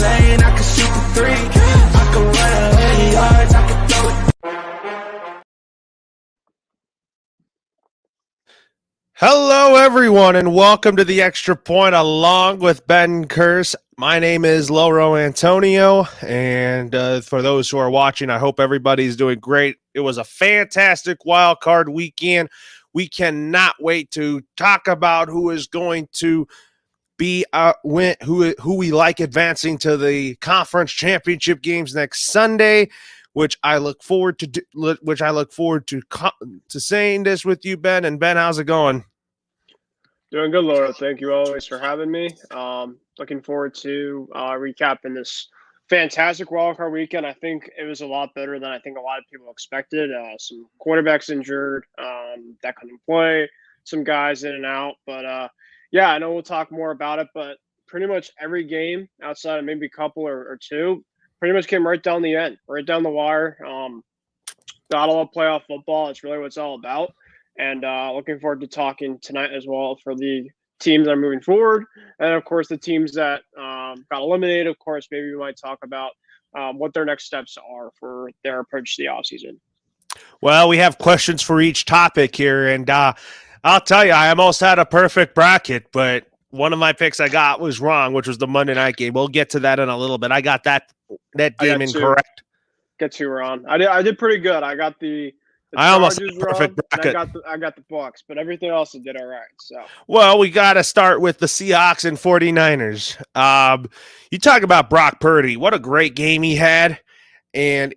lane, I can shoot the three. I can run 100 yards, I can throw it. Hello, everyone, and welcome to the Extra Point along with Ben Kurse. My name is Loro Antonio, and for those who are watching, I hope everybody's doing great. It was a fantastic wild card weekend. We cannot wait to talk about who is going to be who we like advancing to the conference championship games next Sunday. Which I look forward to saying this with you, Ben. And Ben, how's it going? Doing good, Laura. Thank you always for having me. Looking forward to recapping this fantastic wildcard weekend. I think it was a lot better than I think a lot of people expected. Some quarterbacks injured that couldn't play, some guys in and out. But yeah, I know we'll talk more about it, but pretty much every game outside of maybe a couple or two pretty much came right down the end, right down the wire. Battle of playoff football. It's really what it's all about. And looking forward to talking tonight as well for the teams that are moving forward. And, of course, the teams that got eliminated. Of course, maybe we might talk about what their next steps are for their approach to the offseason. Well, we have questions for each topic here. And I'll tell you, I almost had a perfect bracket, but one of my picks I got was wrong, which was the Monday night game. We'll get to that in a little bit. I got that game incorrect. Get two wrong. I did pretty good. I got the I almost had a perfect bracket. I got the Bucks, but everything else I did all right. So, well, we got to start with the Seahawks and 49ers. You talk about Brock Purdy. What a great game he had. And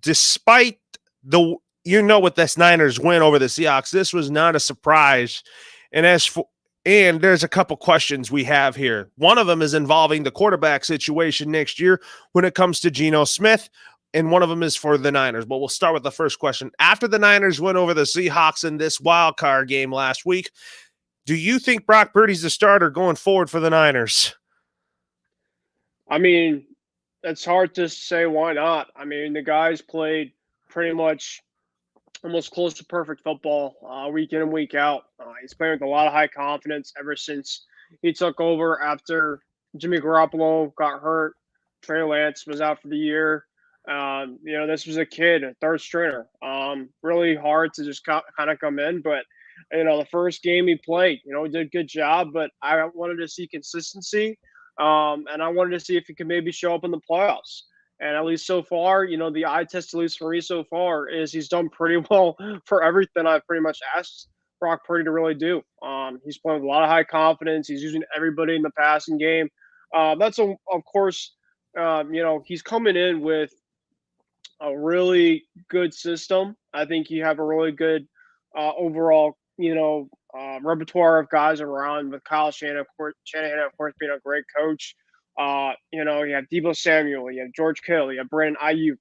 despite with this Niners win over the Seahawks, this was not a surprise. And there's a couple questions we have here. One of them is involving the quarterback situation next year when it comes to Geno Smith. And one of them is for the Niners. But we'll start with the first question. After the Niners went over the Seahawks in this wild card game last week, do you think Brock Purdy's the starter going forward for the Niners? I mean, it's hard to say why not. I mean, the guy's played pretty much almost close to perfect football week in and week out. He's playing with a lot of high confidence ever since he took over after Jimmy Garoppolo got hurt. Trey Lance was out for the year. This was a kid, a third stringer. Really hard to just kind of come in, but the first game he played, he did a good job. But I wanted to see consistency, and I wanted to see if he could maybe show up in the playoffs. And at least so far, the eye test, at least for me so far, is he's done pretty well for everything I've pretty much asked Brock Purdy to really do. He's playing with a lot of high confidence. He's using everybody in the passing game. Of course, he's coming in with a really good system. I think you have a really good overall, repertoire of guys around with Kyle Shanahan, of course, being a great coach. You have Deebo Samuel, you have George Kittle, you have Brandon Ayuk,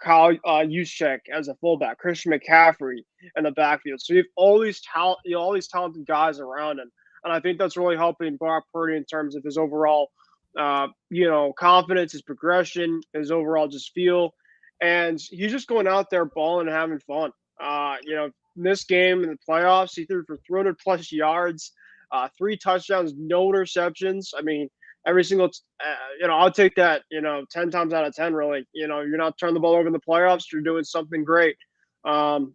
Kyle Juszczyk as a fullback, Christian McCaffrey in the backfield. So you have all these talented guys around him, and I think that's really helping Brock Purdy in terms of his overall, confidence, his progression, his overall just feel. And he's just going out there balling and having fun. In this game in the playoffs, he threw for 300 plus yards, 3 touchdowns, no interceptions. I mean, every single, I'll take that, 10 times out of 10, really. You're not turning the ball over in the playoffs. You're doing something great. And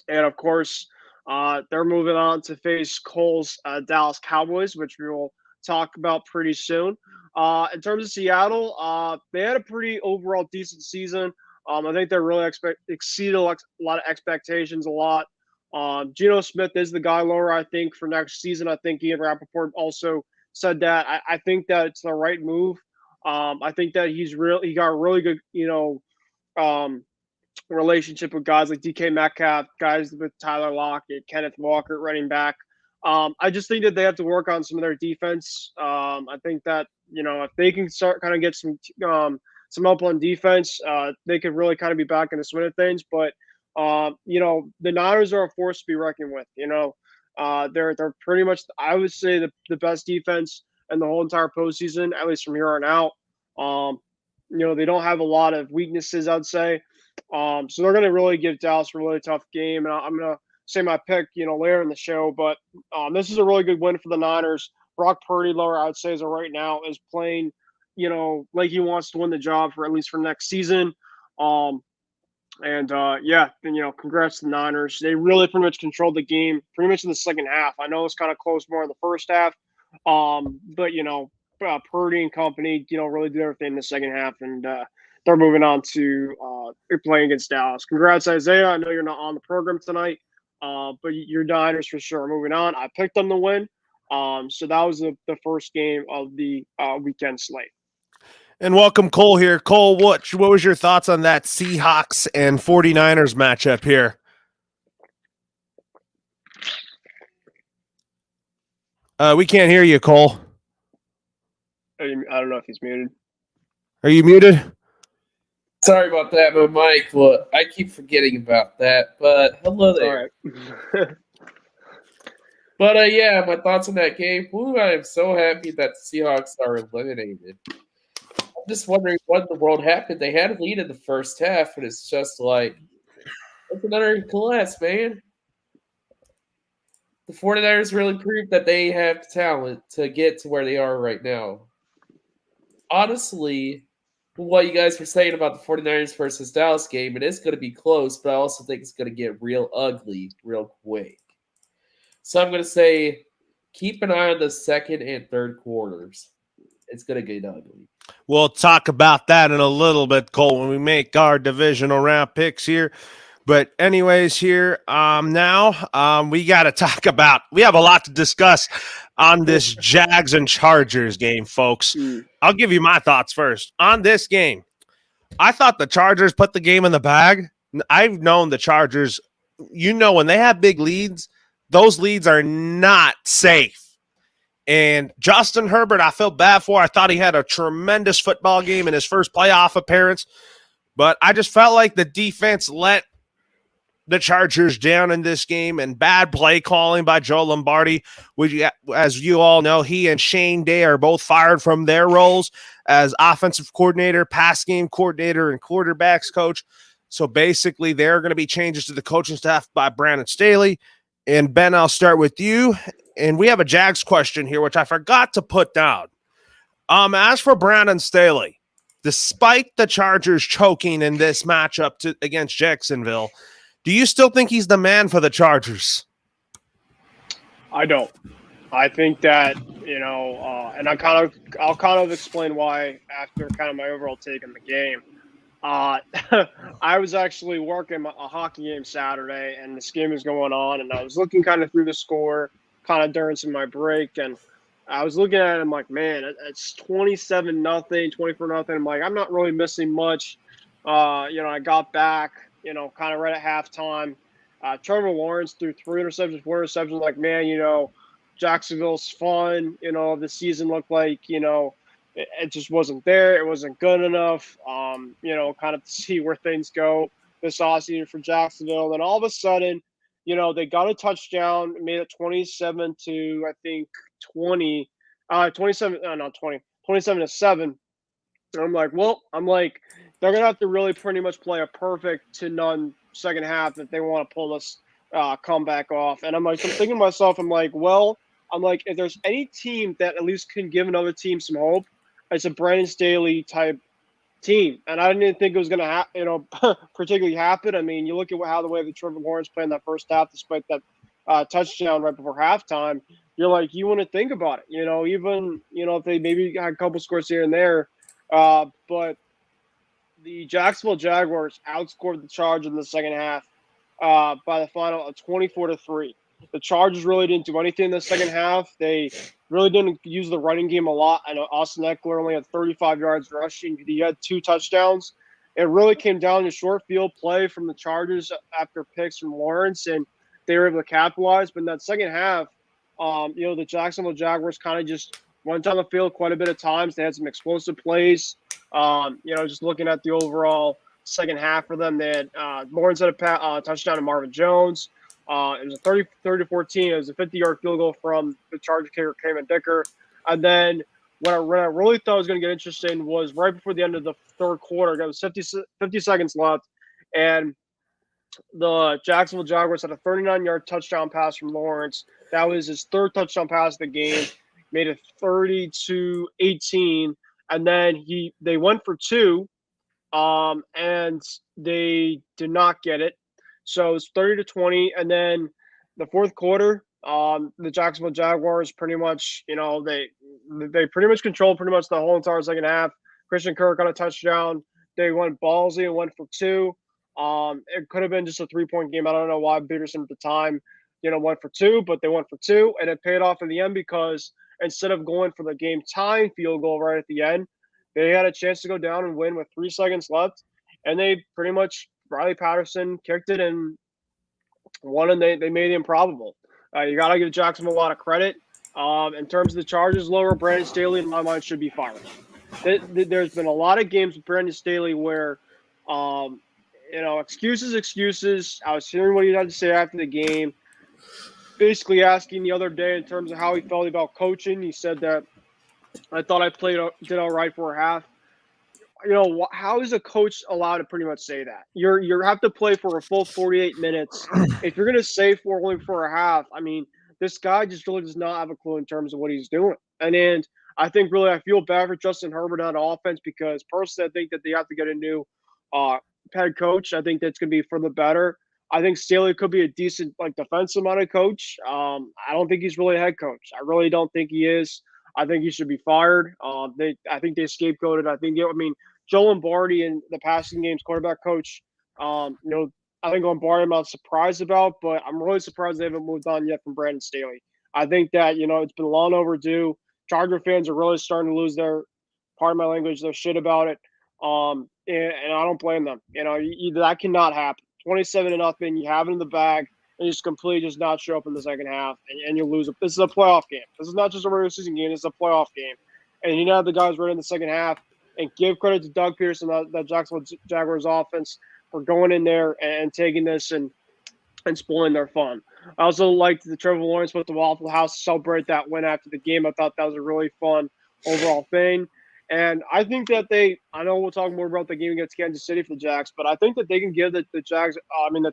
of course, they're moving on to face Cole's Dallas Cowboys, which we will talk about pretty soon. In terms of Seattle, they had a pretty overall decent season. I think they really exceeded a lot of expectations a lot. Geno Smith is the guy, Laura, I think, for next season. I think Ian Rappaport also said that. I think that it's the right move. I think that he got a really good, relationship with guys like DK Metcalf, guys with Tyler Lockett, Kenneth Walker, running back. I just think that they have to work on some of their defense. I think that, if they can start kind of get some help on defense, they could really kind of be back in the swing of things. But, the Niners are a force to be reckoned with. They're pretty much, I would say, the best defense in the whole entire postseason, at least from here on out. They don't have a lot of weaknesses, I'd say. So they're going to really give Dallas a really tough game. And I'm going to say my pick, later in the show. But this is a really good win for the Niners. Brock Purdy, Laura, I would say, as of right now, is playing, like he wants to win the job for at least for next season. Congrats to the Niners. They really pretty much controlled the game pretty much in the second half. I know it's kind of close more in the first half, but Purdy and company, really did everything in the second half, and they're moving on to they're playing against Dallas. Congrats, Isaiah. I know you're not on the program tonight, but your Niners for sure are moving on. I picked them to win. So that was the first game of the weekend slate. And welcome, Cole here. Cole, what was your thoughts on that Seahawks and 49ers matchup here? We can't hear you, Cole. I don't know if he's muted. Are you muted? Sorry about that, my mic. Well, I keep forgetting about that, but hello there. All right. But yeah, my thoughts on that game. Ooh, I am so happy that the Seahawks are eliminated. I'm just wondering what in the world happened. They had a lead in the first half, and it's just like, it's another collapse, man. The 49ers really proved that they have talent to get to where they are right now. Honestly, what you guys were saying about the 49ers versus Dallas game, it is going to be close, but I also think it's going to get real ugly real quick. So I'm going to say keep an eye on the second and third quarters. It's going to get ugly. We'll talk about that in a little bit, Cole, when we make our divisional round picks here. But anyways, here now we got to talk about – we have a lot to discuss on this Jags and Chargers game, folks. I'll give you my thoughts first. On this game, I thought the Chargers put the game in the bag. I've known the Chargers, when they have big leads, those leads are not safe. And Justin Herbert, I felt bad for. I thought he had a tremendous football game in his first playoff appearance. But I just felt like the defense let the Chargers down in this game, and bad play calling by Joe Lombardi, which, as you all know, he and Shane Day are both fired from their roles as offensive coordinator, pass game coordinator, and quarterbacks coach. So basically, there are going to be changes to the coaching staff by Brandon Staley. And Ben, I'll start with you. And we have a Jags question here, which I forgot to put down. As for Brandon Staley, despite the Chargers choking in this matchup against Jacksonville, do you still think he's the man for the Chargers? I don't. I think that, and I'll kind of explain why after kind of my overall take on the game. I was actually working a hockey game Saturday, and this game was going on, and I was looking kind of through the score kind of during some of my break, and I was looking at it, I'm like, man, it's 27-0, 24-0. I'm like, I'm not really missing much. I got back, kind of right at halftime. Trevor Lawrence threw 3 interceptions, 4 interceptions. Like, man, Jacksonville's fun. The season looked like, it just wasn't there. It wasn't good enough, kind of to see where things go this offseason for Jacksonville. Then all of a sudden, they got a touchdown, made it 27 to, I think, 20. 27, not 20, 27-7. And I'm like, they're going to have to really pretty much play a perfect to none second half if they want to pull this comeback off. And I'm thinking to myself, if there's any team that at least can give another team some hope, it's a Brandon Staley type team. And I didn't think it was going to particularly happen. I mean, you look at how the way that Trevor Lawrence played in that first half, despite that touchdown right before halftime, you're like, you want to think about it, even, if they maybe had a couple scores here and there. But the Jacksonville Jaguars outscored the Chargers in the second half by the final of 24-3. The Chargers really didn't do anything in the second half. They really didn't use the running game a lot. I know Austin Eckler only had 35 yards rushing. He had 2 touchdowns. It really came down to short field play from the Chargers after picks from Lawrence, and they were able to capitalize. But in that second half, the Jacksonville Jaguars kind of just went down the field quite a bit of times. They had some explosive plays. Just looking at the overall second half for them, they had Lawrence had a touchdown to Marvin Jones. It was a 30-14. It was a 50-yard field goal from the Charger kicker, Cayman Dicker. And then what I really thought was going to get interesting was right before the end of the third quarter, there was 50 seconds left, and the Jacksonville Jaguars had a 39-yard touchdown pass from Lawrence. That was his 3rd touchdown pass of the game, made it 30-18. and then they went for two, and they did not get it. So it's 30-20, and then the fourth quarter, the Jacksonville Jaguars pretty much, they pretty much controlled pretty much the whole entire second half. Christian Kirk got a touchdown. They went ballsy and went for two. It could have been just a 3-point game. I don't know why Peterson at the time, went for two, but they went for two, and it paid off in the end because instead of going for the game tying field goal right at the end, they had a chance to go down and win with 3 seconds left, and they pretty much Riley Patterson kicked it and won, and they made the improbable. You got to give Jacksonville a lot of credit. In terms of the charges lower, Brandon Staley, in my mind, should be fired. There's been a lot of games with Brandon Staley where, excuses. I was hearing what he had to say after the game, basically asking the other day in terms of how he felt about coaching. He said that I thought I did all right for a half. How is a coach allowed to pretty much say that? You have to play for a full 48 minutes. If you're going to say only for a half, I mean, this guy just really does not have a clue in terms of what he's doing. And I think really I feel bad for Justin Herbert on offense because personally I think that they have to get a new head coach. I think that's going to be for the better. I think Staley could be a decent defensive-minded coach. I don't think he's really a head coach. I really don't think he is. I think he should be fired. I think they scapegoated. Joe Lombardi in the passing game's quarterback coach. I think Lombardi I'm not surprised about, but I'm really surprised they haven't moved on yet from Brandon Staley. I think that it's been long overdue. Charger fans are really starting to lose their, pardon my language, their shit about it. And I don't blame them. That cannot happen. 27-0, you have it in the bag, and you just completely just not show up in the second half, and you lose. This is a playoff game. This is not just a regular season game. This is a playoff game. And you have the guys right in the second half, and give credit to Doug Peterson, that Jacksonville Jaguars offense, for going in there and taking this and spoiling their fun. I also liked the Trevor Lawrence with the Waffle House to celebrate that win after the game. I thought that was a really fun overall thing. And I think that I know we'll talk more about the game against Kansas City for the Jags, but I think that they can give the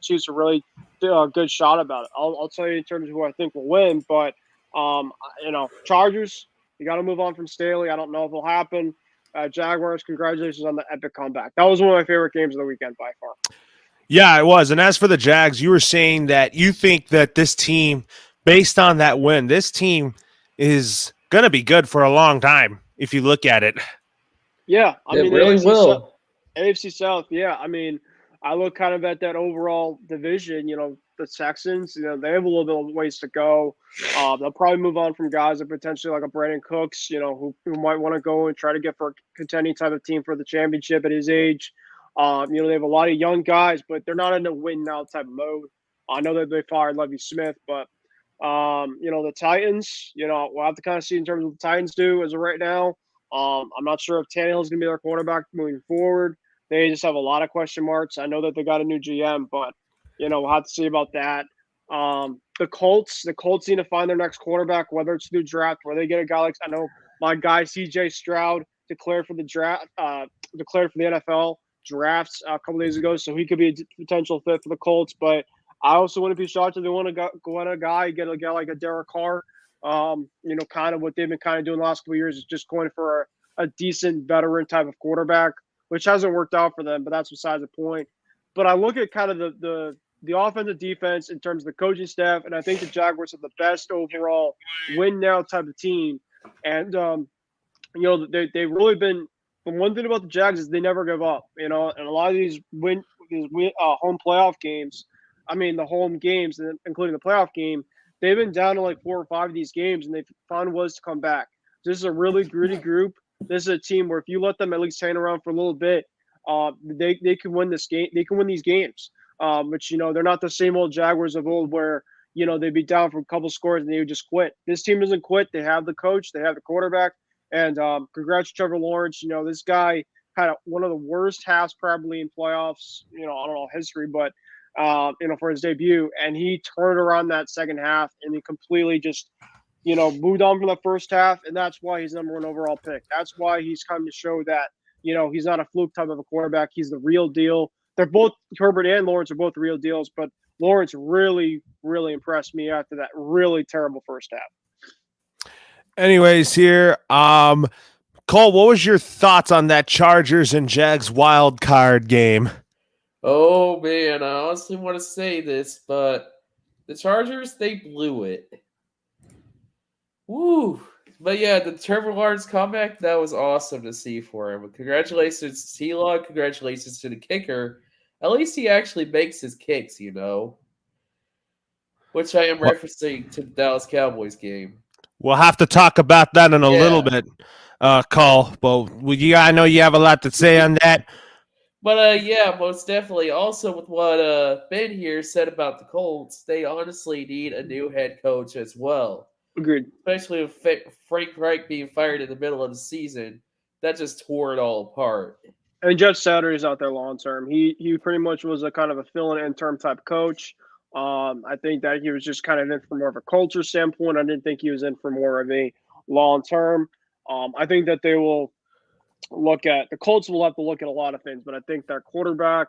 Chiefs a really good shot about it. I'll tell you in terms of who I think will win, but, Chargers, you got to move on from Staley. I don't know if it'll happen. Jaguars, congratulations on the epic comeback. That was one of my favorite games of the weekend by far. Yeah, it was. And as for the Jags, you were saying that you think that this team, based on that win, this team is going to be good for a long time if you look at it. Yeah, it really will. AFC South, yeah. I look kind of at that overall division, the Texans, they have a little bit of ways to go. They'll probably move on from guys that potentially like a Brandon Cooks, who might want to go and try to get for a contending type of team for the championship at his age. They have a lot of young guys, but they're not in a win now type of mode. I know that they fired Lovie Smith, but the Titans, we'll have to kind of see in terms of what the Titans do as of right now. I'm not sure if Tannehill's going to be their quarterback moving forward. They just have a lot of question marks. I know that they got a new GM, but we'll have to see about that. The Colts need to find their next quarterback, whether it's through draft, where they get a guy like, I know my guy CJ Stroud declared for the draft, declared for the NFL drafts a couple days ago, so he could be a potential fit for the Colts. But I also wouldn't be shocked if they want to go on a guy, get a guy like a Derek Carr. Kind of what they've been kind of doing the last couple of years is just going for a decent veteran type of quarterback, which hasn't worked out for them, but that's besides the point. But I look at kind of the offensive defense in terms of the coaching staff, and I think the Jaguars are the best overall win now type of team. And they've really been. The one thing about the Jags is they never give up. And a lot of these home playoff games, the home games, including the playoff game, they've been down to like 4 or 5 of these games, and they've found ways to come back. This is a really gritty group. This is a team where if you let them at least hang around for a little bit, they can win this game. They can win these games. Which they're not the same old Jaguars of old where they'd be down for a couple scores and they would just quit. This team doesn't quit. They have the coach. They have the quarterback. And congrats to Trevor Lawrence. This guy had one of the worst halves probably in playoffs. I don't know history, but for his debut, and he turned around that second half and he completely just moved on from the first half, and that's why he's number 1 overall pick. That's why he's come to show that he's not a fluke type of a quarterback. He's the real deal. They're both, Herbert and Lawrence are both the real deals, but Lawrence really, really impressed me after that really terrible first half. Anyways, here, Cole, what was your thoughts on that Chargers and Jags wild card game? Oh man, I honestly want to say this, but the Chargers, they blew it. Woo! But yeah, the Trevor Lawrence comeback, that was awesome to see for him. Congratulations to T-Log, congratulations to the kicker. At least he actually makes his kicks, which I am referencing to the Dallas Cowboys game. We'll have to talk about that in a little Yeah. bit, Cole. But I know you have a lot to say on that. But yeah, most definitely. Also, with what Ben here said about the Colts, they honestly need a new head coach as well. Agreed. Especially with Frank Reich being fired in the middle of the season, that just tore it all apart. I mean, Jeff Saturday's out there long term. He pretty much was a kind of a fill-in interim type coach. I think that he was just kind of in for more of a culture standpoint. I didn't think he was in for more of a long term. I think that they will look at the Colts will have to look at a lot of things, but I think their quarterback,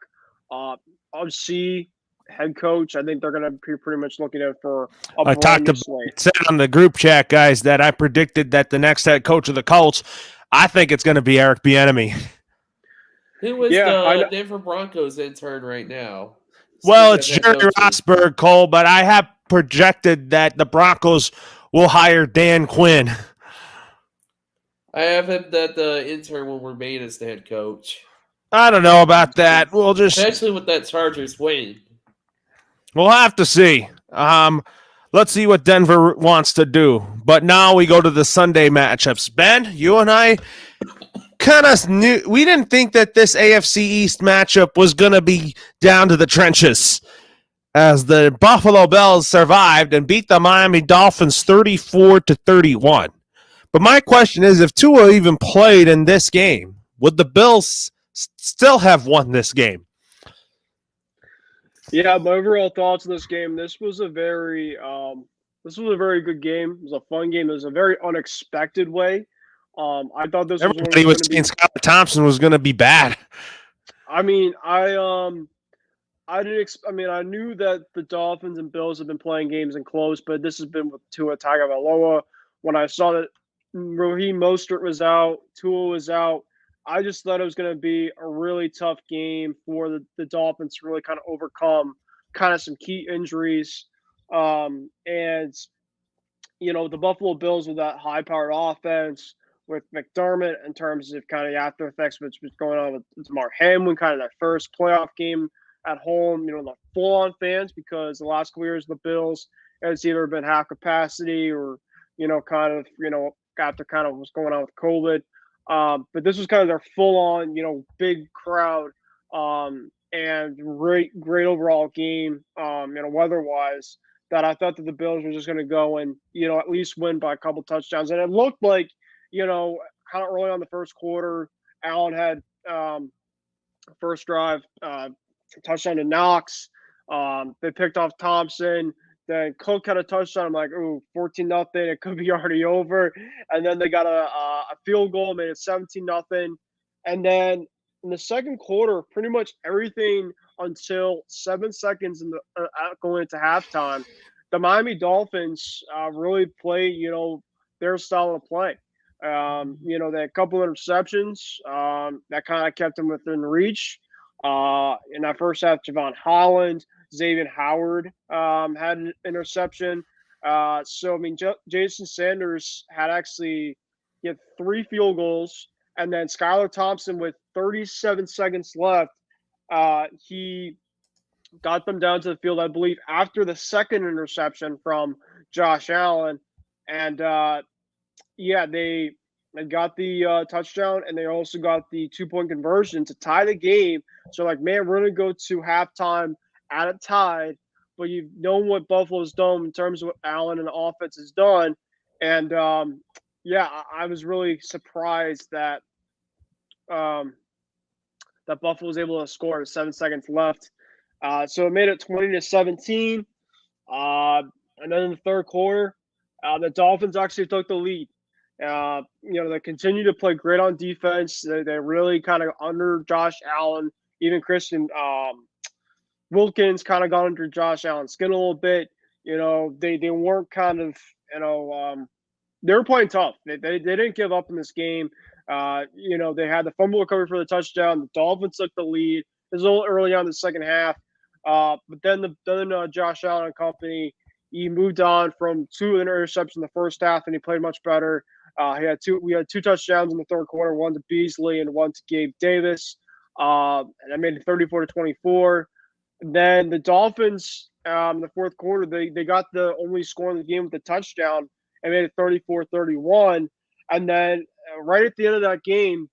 OC, head coach, I think they're going to be pretty much looking at for a I talked brand new about slate. said on the group chat, guys, that I predicted that the next head coach of the Colts, I think it's going to be Eric Bieniemy. Who is the Denver Broncos intern right now? Well, it's Jerry Rosberg, Cole, but I have projected that the Broncos will hire Dan Quinn. I have him that the intern will remain as the head coach. I don't know about that. We'll just especially with that Chargers win. We'll have to see. Let's see what Denver wants to do. But now we go to the Sunday matchups. Ben, you and I kind of knew we didn't think that this AFC East matchup was going to be down to the trenches, as the Buffalo Bills survived and beat the Miami Dolphins 34-31. But my question is, if Tua even played in this game, would the Bills still have won this game? Yeah, my overall thoughts on this game. This was a very good game. It was a fun game. It was a very unexpected way. I thought this everybody was saying Scott Thompson was going to be bad. I mean, I knew that the Dolphins and Bills have been playing games in close, but this has been with Tua Tagovailoa. When I saw that Raheem Mostert was out, Tua was out, I just thought it was going to be a really tough game for the Dolphins to really kind of overcome kind of some key injuries. And, the Buffalo Bills with that high-powered offense with McDermott in terms of kind of the after effects, which was going on with Damar Hamlin, kind of that first playoff game at home, the full-on fans, because the last couple years the Bills, it's either been half capacity or, after kind of what's going on with COVID. But this was kind of their full-on, big crowd, and great overall game, weather-wise, that I thought that the Bills were just going to go and, at least win by a couple touchdowns. And it looked like, kind of early on the first quarter, Allen had first drive, touchdown to Knox. They picked off Thompson. Then Cook had a touchdown. I'm like, ooh, 14-0. It could be already over. And then they got a field goal, made it 17-0. And then in the second quarter, pretty much everything until 7 seconds in the going into halftime, the Miami Dolphins really played, their style of play. They had a couple of interceptions that kind of kept them within reach. In that first half, Javon Holland, Xavier Howard had an interception. Jason Sanders had actually had 3 field goals, and then Skylar Thompson with 37 seconds left, he got them down to the field, I believe, after the second interception from Josh Allen. And, they got the touchdown, and they also got the 2-point conversion to tie the game. So, we're going to go to halftime at a tie, but you've known what Buffalo's done in terms of what Allen and the offense has done. And, I was really surprised that that Buffalo was able to score with 7 seconds left. So it made it 20-17. And then in the third quarter, the Dolphins actually took the lead. They continue to play great on defense. They really kind of under Josh Allen. Even Christian Wilkins kind of got under Josh Allen's skin a little bit. They weren't kind of, they were playing tough. They didn't give up in this game. They had the fumble recovery for the touchdown. The Dolphins took the lead. It was a little early on in the second half. But then Josh Allen and company, he moved on from 2 interceptions in the first half, and he played much better. We had 2 touchdowns in the third quarter, one to Beasley and one to Gabe Davis. And I made it 34-24. Then the Dolphins, in the fourth quarter, they got the only score in the game with the touchdown and made it 34-31. And then right at the end of that game,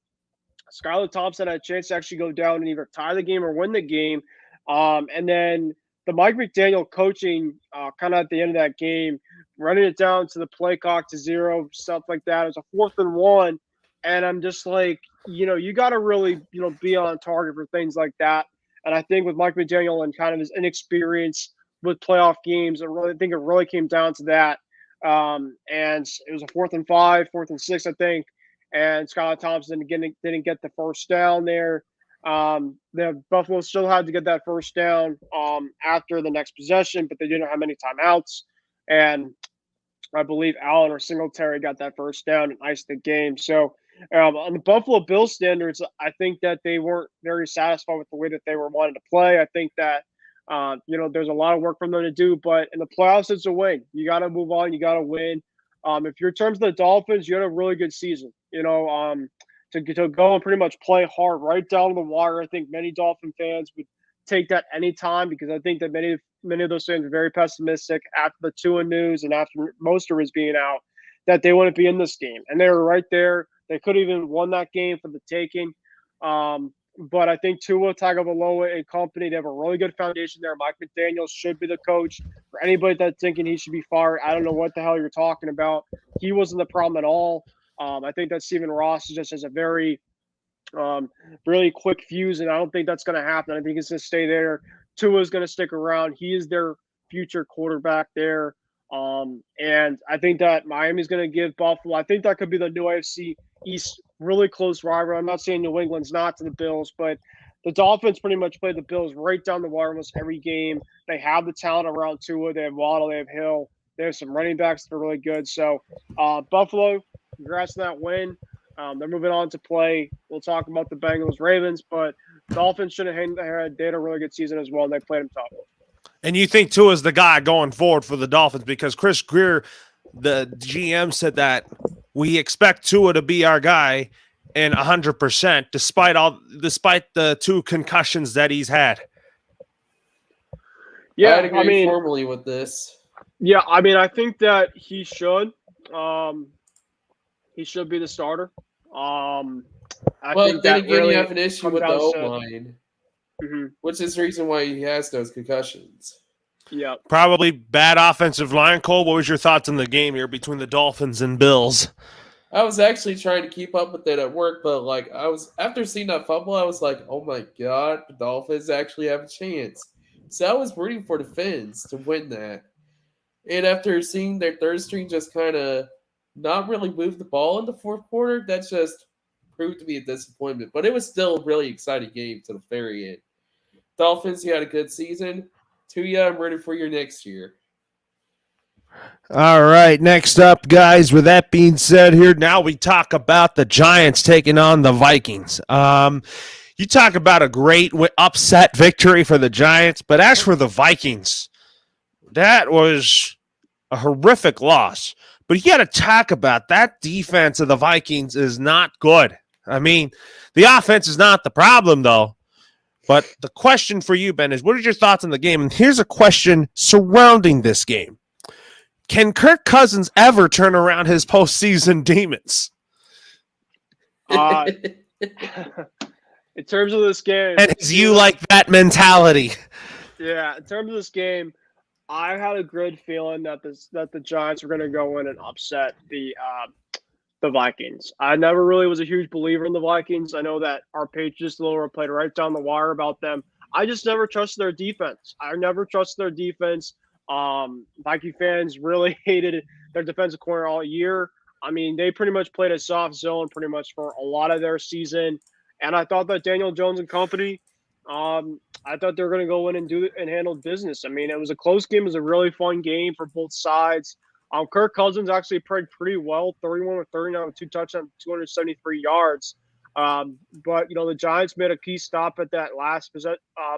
Skylar Thompson had a chance to actually go down and either tie the game or win the game. And then the Mike McDaniel coaching kind of at the end of that game, running it down to the play clock to 0, stuff like that. It was a 4th and 1. And I'm just like, you got to really, be on target for things like that. And I think with Mike McDaniel and kind of his inexperience with playoff games, I think it really came down to that. And it was a 4th and 5, 4th and 6, I think. And Skylar Thompson didn't get the first down there. The Buffalo still had to get that first down after the next possession, but they didn't have many timeouts. And I believe Allen or Singletary got that first down and iced the game. So on the Buffalo Bills standards, I think that they weren't very satisfied with the way that they were wanting to play. I think that there's a lot of work for them to do, but in the playoffs, it's a win. You got to move on. You got to win. If you're in terms of the Dolphins, you had a really good season. To go and pretty much play hard right down to the wire. I think many Dolphin fans would take that anytime because I think that many of those fans are very pessimistic after the Tua news and after Mostert was being out that they wouldn't be in this game. And they were right there. They could have even won that game for the taking. But I think Tua Tagovailoa and company, they have a really good foundation there. Mike McDaniel should be the coach. For anybody that's thinking he should be fired, I don't know what the hell you're talking about. He wasn't the problem at all. I think that Stephen Ross just has a very, really quick fuse, and I don't think that's going to happen. I think he's going to stay there. Tua is going to stick around. He is their future quarterback there. And I think that Miami's going to give Buffalo. I think that could be the new AFC East really close rival. I'm not saying New England's not to the Bills, but the Dolphins pretty much play the Bills right down the wire almost every game. They have the talent around Tua. They have Waddle. They have Hill. They have some running backs that are really good. So Buffalo, congrats on that win. They're moving on to play. We'll talk about the Bengals, Ravens, but Dolphins should have had a really good season as well, and they played them tough. And you think Tua's the guy going forward for the Dolphins because Chris Greer, the GM, said that we expect Tua to be our guy and 100% despite the 2 concussions that he's had. Yeah, I'd agree formally with this. Yeah, I think that he should. He should be the starter. I think then that again, really you have an issue with the O-line, which is the reason why he has those concussions. Yeah. Probably bad offensive line. Cole, what was your thoughts on the game here between the Dolphins and Bills? I was actually trying to keep up with it at work, but after seeing that fumble, I was like, oh my God, the Dolphins actually have a chance. So I was rooting for the Fins to win that. And after seeing their third string just kind of not really move the ball in the fourth quarter, that just proved to be a disappointment. But it was still a really exciting game to the very end. Dolphins, you had a good season. Tuya, I'm ready for your next year. All right, next up, guys, with that being said here, now we talk about the Giants taking on the Vikings. You talk about a great upset victory for the Giants, but as for the Vikings, that was a horrific loss. But you got to talk about that defense of the Vikings is not good. I mean, the offense is not the problem, though. But the question for you, Ben, is what are your thoughts on the game? And here's a question surrounding this game. Can Kirk Cousins ever turn around his postseason demons? In terms of this game. And is you like that mentality? Yeah, in terms of this game, I had a good feeling that the Giants were going to go in and upset the Vikings. I never really was a huge believer in the Vikings. I know that our Patriots played right down the wire about them. I just never trusted their defense. I never trusted their defense. Viking fans really hated their defensive corner all year. I mean, they pretty much played a soft zone pretty much for a lot of their season. And I thought that Daniel Jones and company, I thought they were going to go in and handle business. I mean, it was a close game. It was a really fun game for both sides. Kirk Cousins actually played pretty well, 31 or 39 with 2 touchdowns, 273 yards. But the Giants made a key stop at that last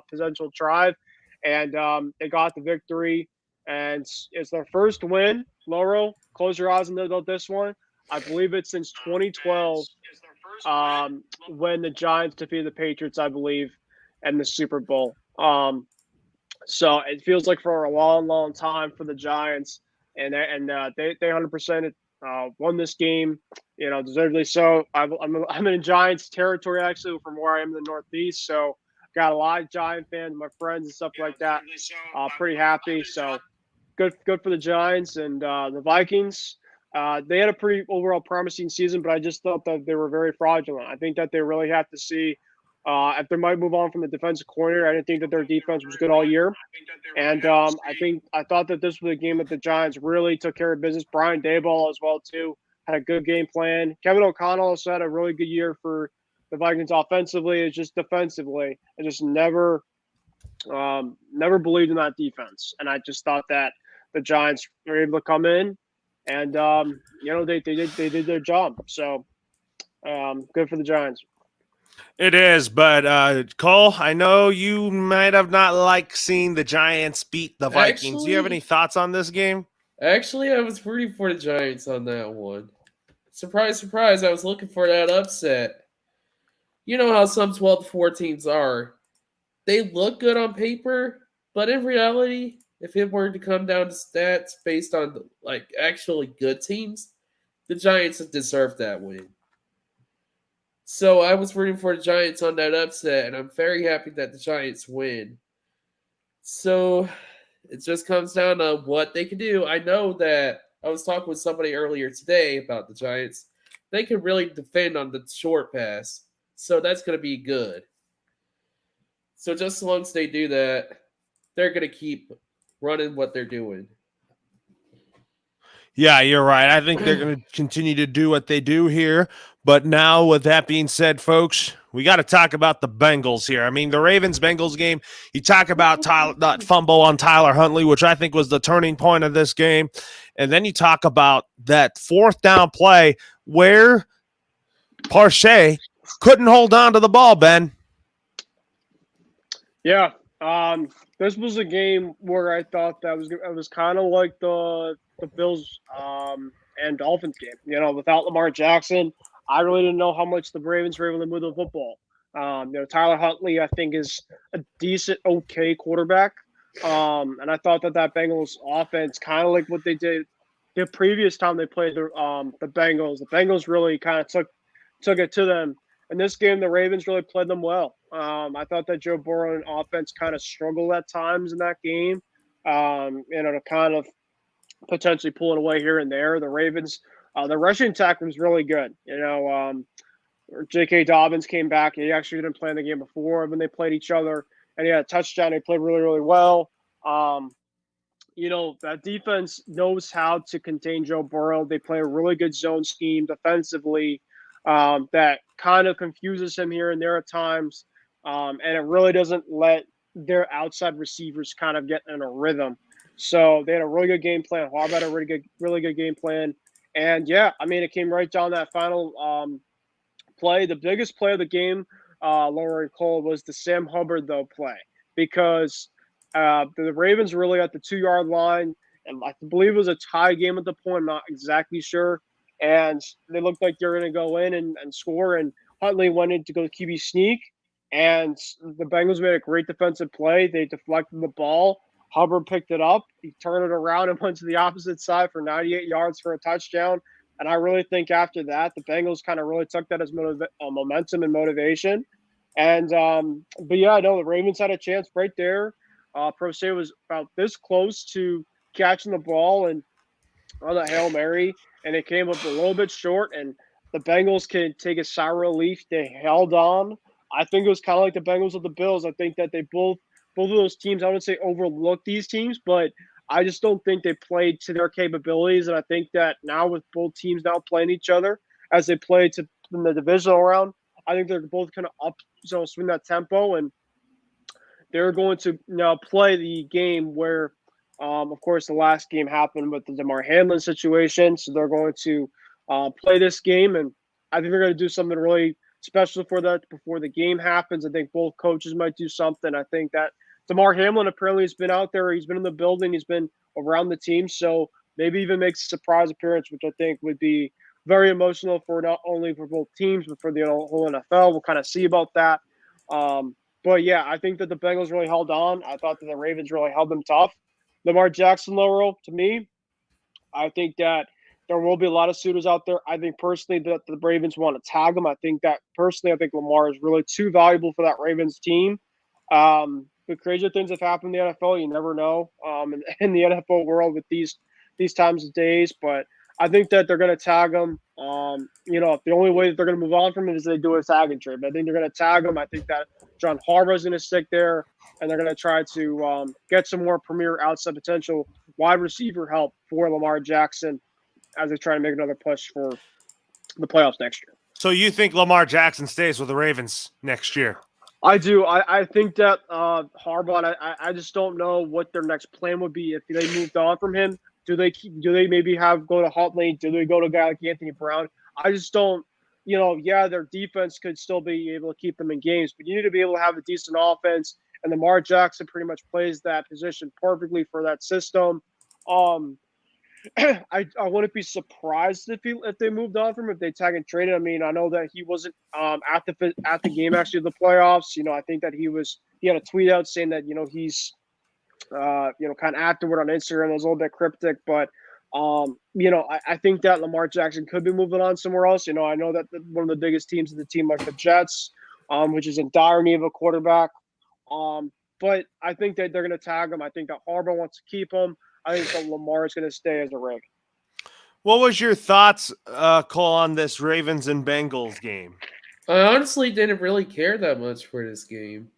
potential drive, and they got the victory. And it's their first win. Laurel, close your eyes and know about this one. I believe it's since 2012 when the Giants defeated the Patriots, I believe, in the Super Bowl. So it feels like for a long, long time for the Giants, and they 100% won this game, deservedly so. I'm in Giants territory actually from where I am in the Northeast, so got a lot of Giant fans, my friends and stuff like that. Pretty happy. So good for the Giants and the Vikings. They had a pretty overall promising season, but I just thought that they were very fraudulent. I think that they really have to see if they might move on from the defensive coordinator. I didn't think that their defense was good all year. And I thought that this was a game that the Giants really took care of business. Brian Daboll as well, too, had a good game plan. Kevin O'Connell also had a really good year for the Vikings offensively. It's just defensively. I just never believed in that defense. And I just thought that the Giants were able to come in and, they did their job. So good for the Giants. It is, but Cole, I know you might have not liked seeing the Giants beat the Vikings. Do you have any thoughts on this game? Actually, I was rooting for the Giants on that one. Surprise, surprise, I was looking for that upset. You know how some 12-4 teams are. They look good on paper, but in reality, if it were to come down to stats based on actually good teams, the Giants have deserved that win. So I was rooting for the Giants on that upset, and I'm very happy that the Giants win. So it just comes down to what they can do. I know that I was talking with somebody earlier today about the Giants. They can really defend on the short pass, so that's going to be good. So just as long as they do that, they're going to keep running what they're doing. Yeah, you're right. I think they're going to continue to do what they do here. But now, with that being said, folks, we got to talk about the Bengals here. I mean, the Ravens-Bengals game, you talk about that fumble on Tyler Huntley, which I think was the turning point of this game. And then you talk about that fourth down play where Parshay couldn't hold on to the ball, Ben. Yeah, this was a game where I thought that it was kind of like the Bills and Dolphins game. Without Lamar Jackson, I really didn't know how much the Ravens were able to move the football. Tyler Huntley, I think, is a decent, okay quarterback. And I thought that Bengals offense, kind of like what they did the previous time they played the Bengals. The Bengals really kind of took it to them. In this game, the Ravens really played them well. I thought that Joe Burrow and offense kind of struggled at times in that game. To kind of potentially pull it away here and there. The Ravens, the rushing attack was really good. J.K. Dobbins came back. He actually didn't play in the game before when they played each other, and he had a touchdown. He played really, really well. That defense knows how to contain Joe Burrow. They play a really good zone scheme defensively that kind of confuses him here and there at times, and it really doesn't let their outside receivers kind of get in a rhythm. So they had a really good game plan. Harbaugh had a really good game plan. And, yeah, I mean, it came right down that final play. The biggest play of the game, Laura and Cole, was the Sam Hubbard, though, play. Because the Ravens were really at the 2-yard line. And I believe it was a tie game at the point. I'm not exactly sure. And they looked like they were going to go in and score. And Huntley went in to go QB sneak. And the Bengals made a great defensive play. They deflected the ball. Hubbard picked it up. He turned it around and went to the opposite side for 98 yards for a touchdown. And I really think after that, the Bengals kind of really took that as momentum and motivation. And, but yeah, I know the Ravens had a chance right there. Pro Se was about this close to catching the ball and on the Hail Mary, and it came up a little bit short. And the Bengals can take a sigh of relief. They held on. I think it was kind of like the Bengals with the Bills. I think that they both of those teams, I wouldn't say overlooked these teams, but I just don't think they played to their capabilities. And I think that now with both teams now playing each other as they play in the divisional round, I think they're both kind of up, swing that tempo, and they're going to now play the game where Of course, the last game happened with the DeMar Hamlin situation, so they're going to play this game, and I think they're going to do something really special for that before the game happens. I think both coaches might do something. I think that DeMar Hamlin apparently has been out there. He's been in the building. He's been around the team, so maybe even makes a surprise appearance, which I think would be very emotional for not only for both teams but for the whole NFL. We'll kind of see about that. But yeah, I think that the Bengals really held on. I thought that the Ravens really held them tough. Lamar Jackson, Laurel, to me, I think that there will be a lot of suitors out there. I think personally that the Ravens want to tag him. I think Lamar is really too valuable for that Ravens team. But crazier things have happened in the NFL. You never know in the NFL world with these times of days. But I think that they're going to tag him. The only way that they're going to move on from it is they do a tag and trade. But I think they're going to tag him. I think that John Harbaugh is going to stick there, and they're going to try to get some more premier outside potential wide receiver help for Lamar Jackson as they try to make another push for the playoffs next year. So you think Lamar Jackson stays with the Ravens next year? I do. I think that Harbaugh. I just don't know what their next plan would be if they moved on from him. Do they maybe go to Huntley? Do they go to a guy like Anthony Brown? I just don't. Their defense could still be able to keep them in games, but you need to be able to have a decent offense. And Lamar Jackson pretty much plays that position perfectly for that system. I wouldn't be surprised if they moved on from him, if they tag and traded. I mean, I know that he wasn't at the game actually of the playoffs. I think that he had a tweet out saying that he's kind of afterward on Instagram. It was a little bit cryptic, but I think that Lamar Jackson could be moving on somewhere else. I know that one of the biggest teams is the team like the Jets, which is in dire need of a quarterback. But I think that they're going to tag him. I think that Harbaugh wants to keep him. I think that Lamar is going to stay as a Rig. What was your thoughts, Cole, on this Ravens and Bengals game? I honestly didn't really care that much for this game.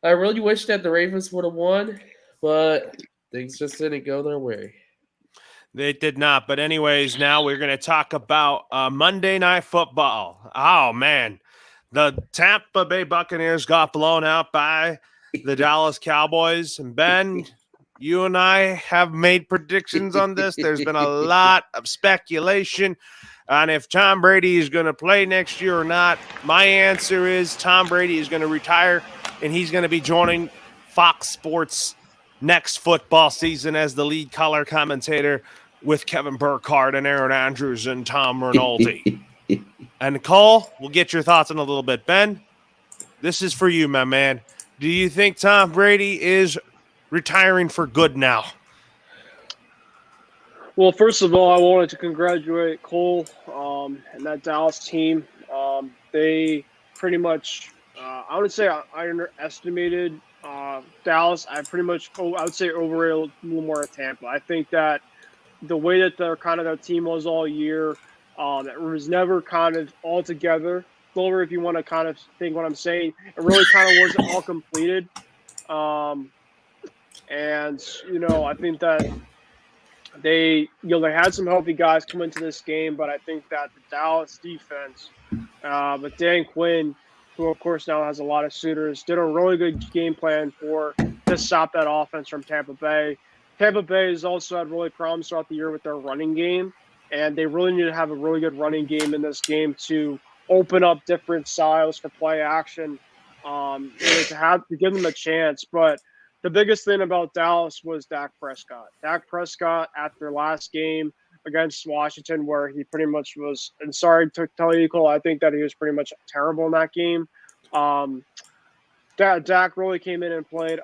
I really wish that the Ravens would have won, but things just didn't go their way. They did not. But anyways, now we're going to talk about Monday Night Football. Oh, man. The Tampa Bay Buccaneers got blown out by the Dallas Cowboys. And Ben, you and I have made predictions on this. There's been a lot of speculation on if Tom Brady is going to play next year or not. My answer is Tom Brady is going to retire, and he's going to be joining Fox Sports next football season as the lead color commentator with Kevin Burkhardt and Aaron Andrews and Tom Rinaldi. And Cole, we'll get your thoughts in a little bit. Ben, this is for you, my man. Do you think Tom Brady is retiring for good now? Well, first of all, I wanted to congratulate Cole and that Dallas team. They pretty much, I would say I underestimated Dallas. I would say overrated a little more at Tampa. I think that the way that their team was all year, it was never kind of all together. Glover, if you want to kind of think what I'm saying, it really kind of wasn't all completed. And I think that they had some healthy guys come into this game, but I think that the Dallas defense, with Dan Quinn, who of course now has a lot of suitors, did a really good game plan to stop that offense from Tampa Bay. Tampa Bay has also had really problems throughout the year with their running game, and they really need to have a really good running game in this game to open up different styles for play action, to give them a chance. But the biggest thing about Dallas was Dak Prescott. Dak Prescott, at their last game against Washington, where he pretty much was, and sorry to tell you, Cole, I think that he was pretty much terrible in that game. Dak really came in and played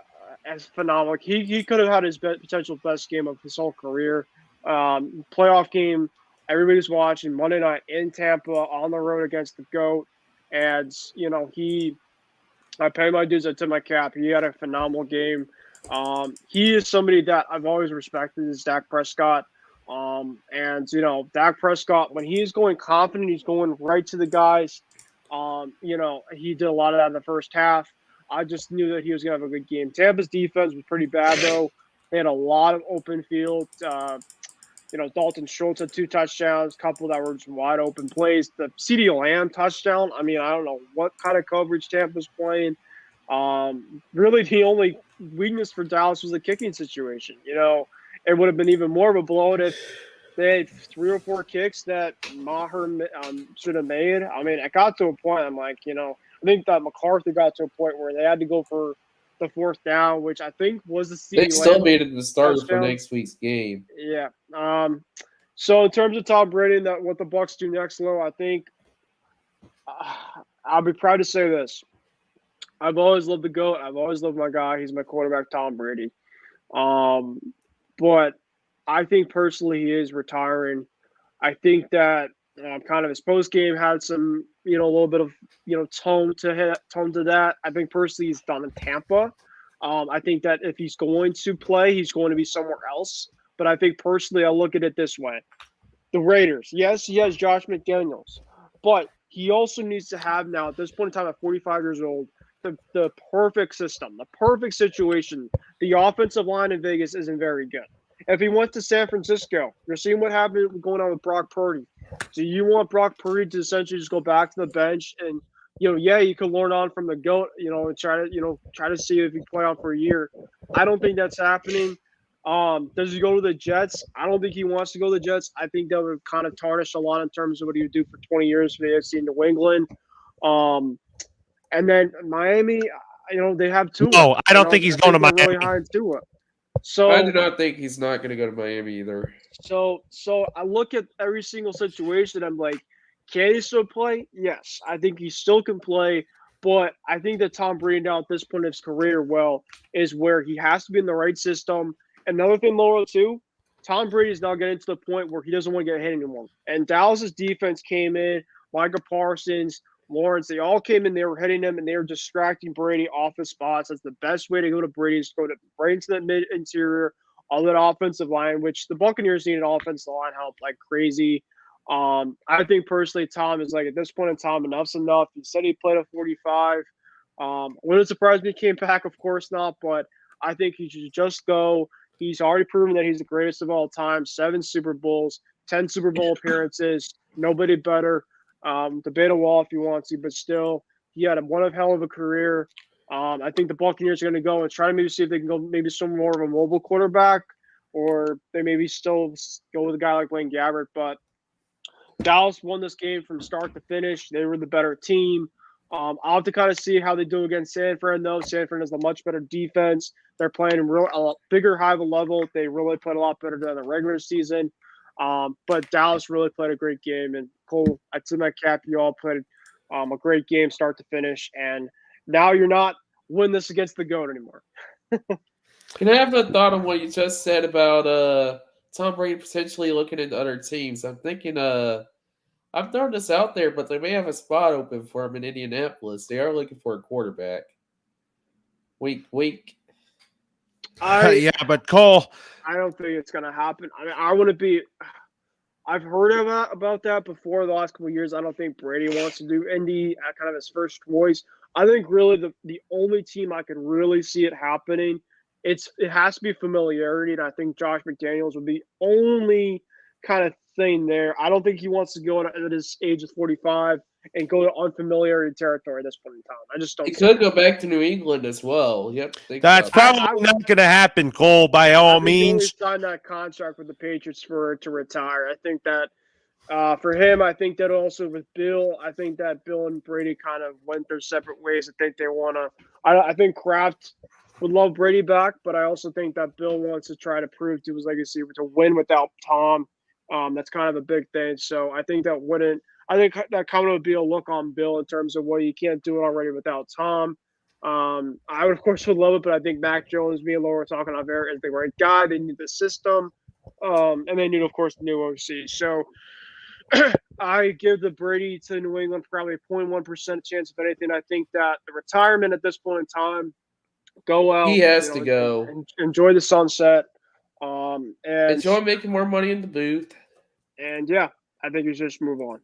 as phenomenal. He could have had his potential best game of his whole career. Playoff game, everybody's watching Monday night in Tampa on the road against the GOAT. And, I pay my dues, I tip my cap. He had a phenomenal game. He is somebody that I've always respected, is Dak Prescott. Dak Prescott, when he's going confident, he's going right to the guys. He did a lot of that in the first half. I just knew that he was going to have a good game. Tampa's defense was pretty bad, though. They had a lot of open field. Dalton Schultz had 2 touchdowns, a couple that were just wide open plays. The CeeDee Lamb touchdown, I don't know what kind of coverage Tampa's playing. Really, the only weakness for Dallas was the kicking situation. It would have been even more of a blowout if they had 3 or 4 kicks that Maher should have made. I mean, it got to a point. I'm like, I think that McCarthy got to a point where they had to go for the 4th down, which I think was the They CeeDee still Lamb made it the starter for touchdown. next week's game. Yeah. So in terms of Tom Brady and what the Bucs do next, Lo, I think I'll be proud to say this. I've always loved the GOAT. I've always loved my guy. He's my quarterback, Tom Brady. But I think personally he is retiring. I think that kind of his post game had some, a little bit of, tone to that. I think personally he's done in Tampa. I think that if he's going to play, he's going to be somewhere else. But I think personally, I look at it this way: the Raiders. Yes, he has Josh McDaniels, but he also needs to have now at this point in time, at 45 years old, the perfect system, the perfect situation. The offensive line in Vegas isn't very good. If he went to San Francisco, you're seeing what happened going on with Brock Purdy. So you want Brock Purdy to essentially just go back to the bench and, you could learn on from the GOAT, and try to see if he can play on for a year. I don't think that's happening. Does he go to the Jets? I don't think he wants to go to the Jets. I think that would kind of tarnish a lot in terms of what he would do for 20 years for the AFC in New England. And then Miami, they have Tua. No, I don't think he's going to Miami. Really high in Tua. So I do not think he's not going to go to Miami either. So I look at every single situation. I'm like, can he still play? Yes, I think he still can play. But I think that Tom Brady now at this point of his career, is where he has to be in the right system. Another thing, Laura, too, Tom Brady is now getting to the point where he doesn't want to get hit anymore. And Dallas's defense came in, Micah Parsons, Lawrence, they all came in, they were hitting him, and they were distracting Brady off his spots. That's the best way to go to Brady, is go to right into the mid interior of that offensive line, which the Buccaneers needed offensive line help like crazy. I think personally, Tom is like, at this point in time, enough's enough. He said he played at 45. Would it surprise me he came back? Of course not, but I think he should just go. He's already proven that he's the greatest of all time. 7 Super Bowls, 10 Super Bowl appearances, nobody better. Debate a wall if you want to, but still, he had one hell of a career. I think the Buccaneers are going to go and try to maybe see if they can go maybe some more of a mobile quarterback, or they maybe still go with a guy like Blaine Gabbert. But Dallas won this game from start to finish. They were the better team. I'll have to kind of see how they do against San Fran, though. San Fran has a much better defense. They're playing a bigger, high of a level. They really played a lot better than the regular season. But Dallas really played a great game. And Cole, I'd say my cap, you all played a great game start to finish. And now you're not winning this against the GOAT anymore. Can I have a thought on what you just said about Tom Brady potentially looking into other teams? I'm thinking I'm throwing this out there, but they may have a spot open for him in Indianapolis. They are looking for a quarterback. Wink, wink. Yeah, but Cole, I don't think it's going to happen. I mean, I wouldn't be. I've heard about that before the last couple of years. I don't think Brady wants to do Indy at kind of his first choice. I think really the only team I could really see it happening, it has to be familiarity, and I think Josh McDaniels would be only kind of thing there. I don't think he wants to go at his age of 45 and go to unfamiliarity territory at this point in time. I just don't. He could go back to New England as well. Yep, that's probably not going to happen, Cole, by all means. He signed that contract with the Patriots to retire. I think that for him, I think that also with Bill, I think that Bill and Brady kind of went their separate ways. I think they want to. I think Kraft would love Brady back, but I also think that Bill wants to try to prove to his legacy to win without Tom. That's kind of a big thing. So I think that wouldn't. I think that kind of would be a look on Bill in terms of, well, you can't do it already without Tom. I would, of course, would love it, but I think Mac Jones, me and Laura were talking on there, is the right guy. They need the system, and they need, of course, the new OC. So I give the Brady to New England probably a 0.1% chance, if anything. I think that the retirement at this point in time, go out. He has to go. Enjoy the sunset. And enjoy making more money in the booth. And yeah, I think you should just move on.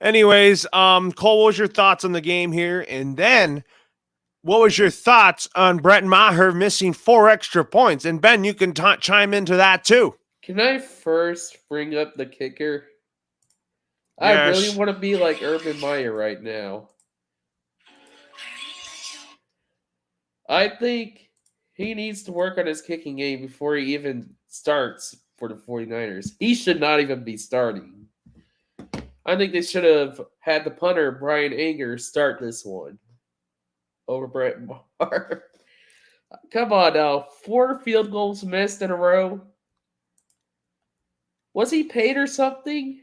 Anyways, Cole, what was your thoughts on the game here? And then what was your thoughts on Brett Maher missing 4 extra points? And Ben, you can chime into that too. Can I first bring up the kicker? Yes. I really want to be like Urban Meyer right now. I think He needs to work on his kicking game before he even starts for the 49ers. He should not even be starting. I think they should have had the punter, Brian Anger, start this one over Brett Maher. Come on now. 4 field goals missed in a row. Was he paid or something?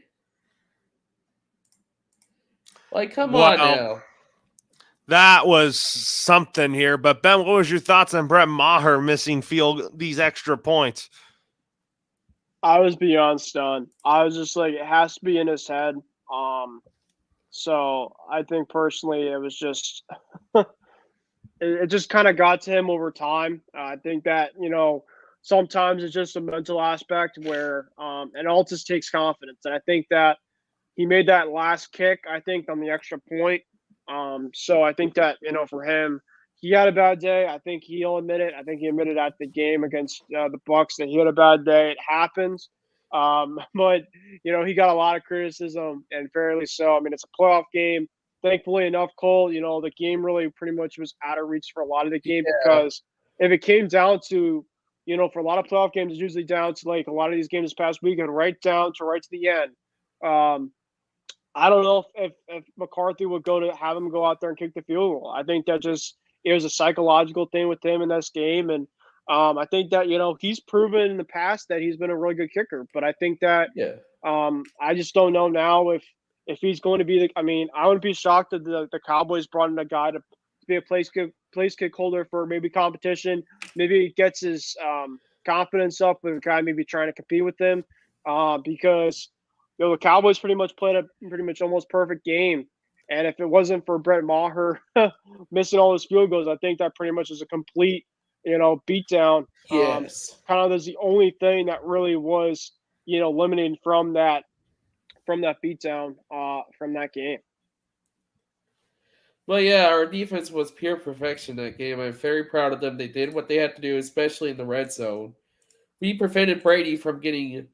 Like, come on now. That was something here. But Ben, what was your thoughts on Brett Maher missing these extra points? I was beyond stunned. I was just like, it has to be in his head. So I think personally, it was just it just kind of got to him over time. I think that sometimes it's just a mental aspect where and all just takes confidence. And I think that he made that last kick, I think, on the extra point. So I think that, for him, he had a bad day. I think he'll admit it. I think he admitted at the game against the Bucs that he had a bad day. It happens. But, he got a lot of criticism, and fairly so. I mean, it's a playoff game. Thankfully enough, Cole, the game really pretty much was out of reach for a lot of the game because if it came down to, for a lot of playoff games, it's usually down to like a lot of these games this past weekend, right to the end. I don't know if McCarthy would go to have him go out there and kick the field goal. I think that it was a psychological thing with him in this game. And I think that, he's proven in the past that he's been a really good kicker. But I think that I just don't know now if he's going to be I wouldn't be shocked that the Cowboys brought in a guy to be a place kick holder for maybe competition. Maybe he gets his confidence up with a guy maybe trying to compete with him because – the Cowboys pretty much played a pretty much almost perfect game. And if it wasn't for Brett Maher missing all his field goals, I think that pretty much is a complete, beatdown. Yes. Kind of that's the only thing that really was, limiting from that beatdown from that game. Well, yeah, our defense was pure perfection that game. I'm very proud of them. They did what they had to do, especially in the red zone. We prevented Brady from getting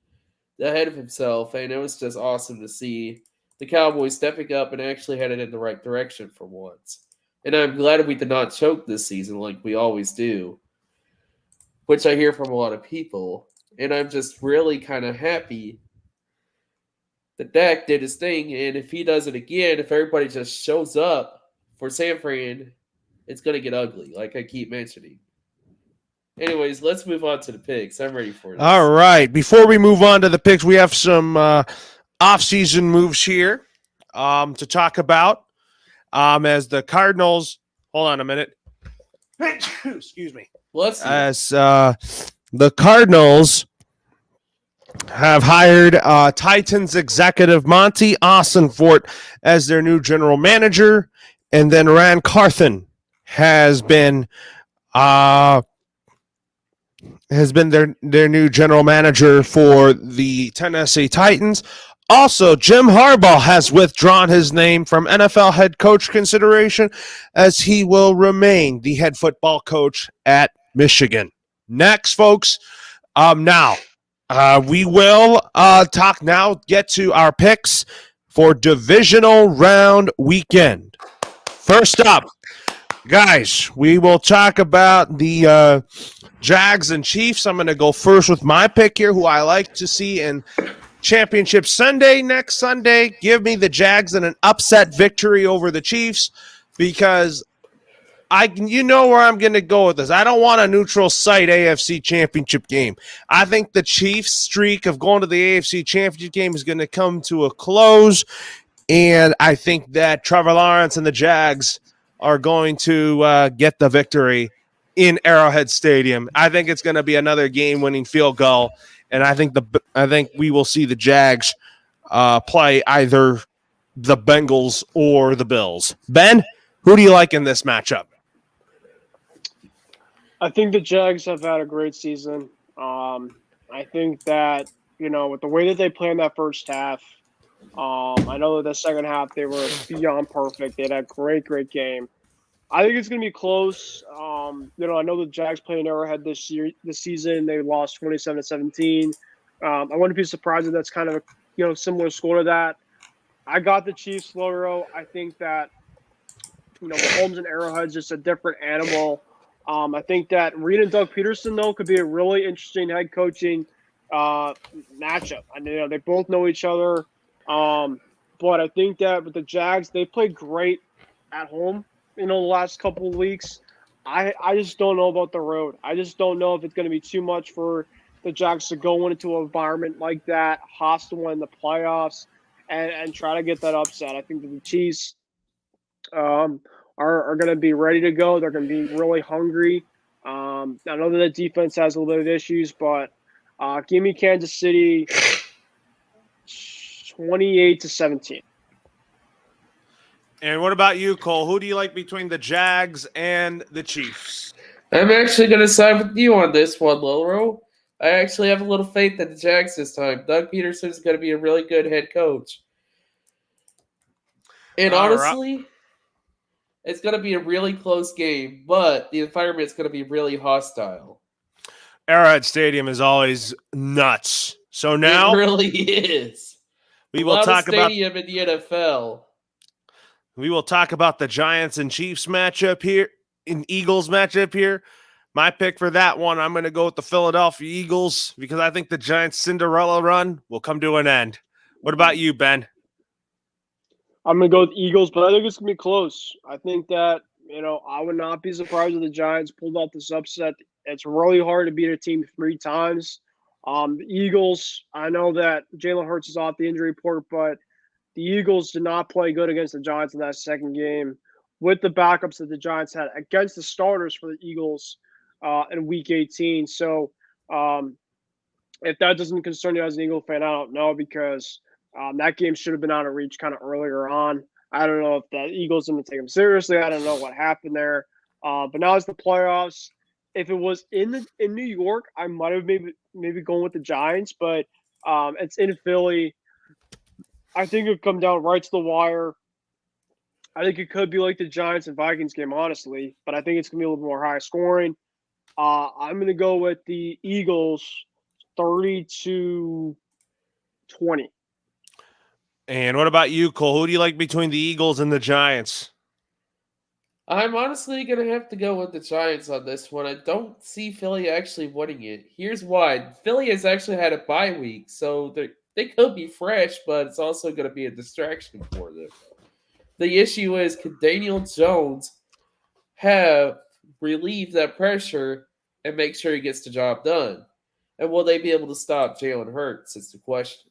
ahead of himself, and it was just awesome to see the Cowboys stepping up and actually headed in the right direction for once. And I'm glad we did not choke this season like we always do, which I hear from a lot of people. And I'm just really kind of happy that Dak did his thing, and if he does it again, if everybody just shows up for San Fran, it's going to get ugly, like I keep mentioning. Anyways, let's move on to the picks. I'm ready for this. All right. Before we move on to the picks, we have some off-season moves here to talk about. As the Cardinals, hold on a minute. Excuse me. As the Cardinals have hired Titans executive Monty Ossenfort as their new general manager, and then Ran Carthon has been their new general manager for the Tennessee Titans. Also, Jim Harbaugh has withdrawn his name from NFL head coach consideration as he will remain the head football coach at Michigan. Next, folks, we will get to our picks for divisional round weekend. First up, guys, we will talk about the Jags and Chiefs. I'm going to go first with my pick here, who I like to see in Championship Sunday next Sunday. Give me the Jags in an upset victory over the Chiefs because you know where I'm going to go with this. I don't want a neutral site AFC Championship game. I think the Chiefs' streak of going to the AFC Championship game is going to come to a close, and I think that Trevor Lawrence and the Jags are going to get the victory in Arrowhead Stadium. I think it's going to be another game-winning field goal, and I think we will see the Jags play either the Bengals or the Bills. Ben, who do you like in this matchup? I think the Jags have had a great season. I think that, with the way that they played in that first half, I know that the second half they were beyond perfect. They had a great, great game. I think it's going to be close. I know the Jags played in Arrowhead this season. They lost 27-17. I wouldn't be surprised if that's kind of a similar score to that. I got the Chiefs low. I think that Mahomes and Arrowhead's just a different animal. I think that Reed and Doug Peterson, though, could be a really interesting head coaching matchup. I mean, they both know each other. But I think that with the Jags, they played great at home, the last couple of weeks. I just don't know about the road. I just don't know if it's going to be too much for the Jags to go into an environment like that, hostile in the playoffs, and try to get that upset. I think that the Chiefs are going to be ready to go. They're going to be really hungry. I know that the defense has a little bit of issues, but give me Kansas City 28-17. And what about you, Cole? Who do you like between the Jags and the Chiefs? I'm actually going to side with you on this one, Lilro. I actually have a little faith in the Jags this time. Doug Peterson is going to be a really good head coach. And All right. honestly, it's going to be a really close game, but the environment is going to be really hostile. Arrowhead Stadium is always nuts. So now it really is. we will talk about stadium in the NFL. We will talk about the Giants and Chiefs matchup here, in Eagles matchup here. My pick for that one, I'm going to go with the Philadelphia Eagles because I think the Giants' Cinderella run will come to an end. What about you, Ben? I'm going to go with Eagles, but I think it's going to be close. I think that, I would not be surprised if the Giants pulled out this upset. It's really hard to beat a team 3 times. The Eagles, I know that Jalen Hurts is off the injury report, but the Eagles did not play good against the Giants in that second game with the backups that the Giants had against the starters for the Eagles in Week 18. So if that doesn't concern you as an Eagle fan, I don't know, because that game should have been out of reach kind of earlier on. I don't know if the Eagles didn't take them seriously. I don't know what happened there. But now it's the playoffs. If it was in New York, I might have maybe going with the Giants, but it's in Philly. I think it would come down right to the wire. I think it could be like the Giants and Vikings game, honestly, but I think it's going to be a little more high scoring. I'm going to go with the Eagles 30-20. And what about you, Cole? Who do you like between the Eagles and the Giants? I'm honestly going to have to go with the Giants on this one. I don't see Philly actually winning it. Here's why. Philly has actually had a bye week, so they could be fresh, but it's also going to be a distraction for them. The issue is, could Daniel Jones have relieved that pressure and make sure he gets the job done? And will they be able to stop Jalen Hurts is the question.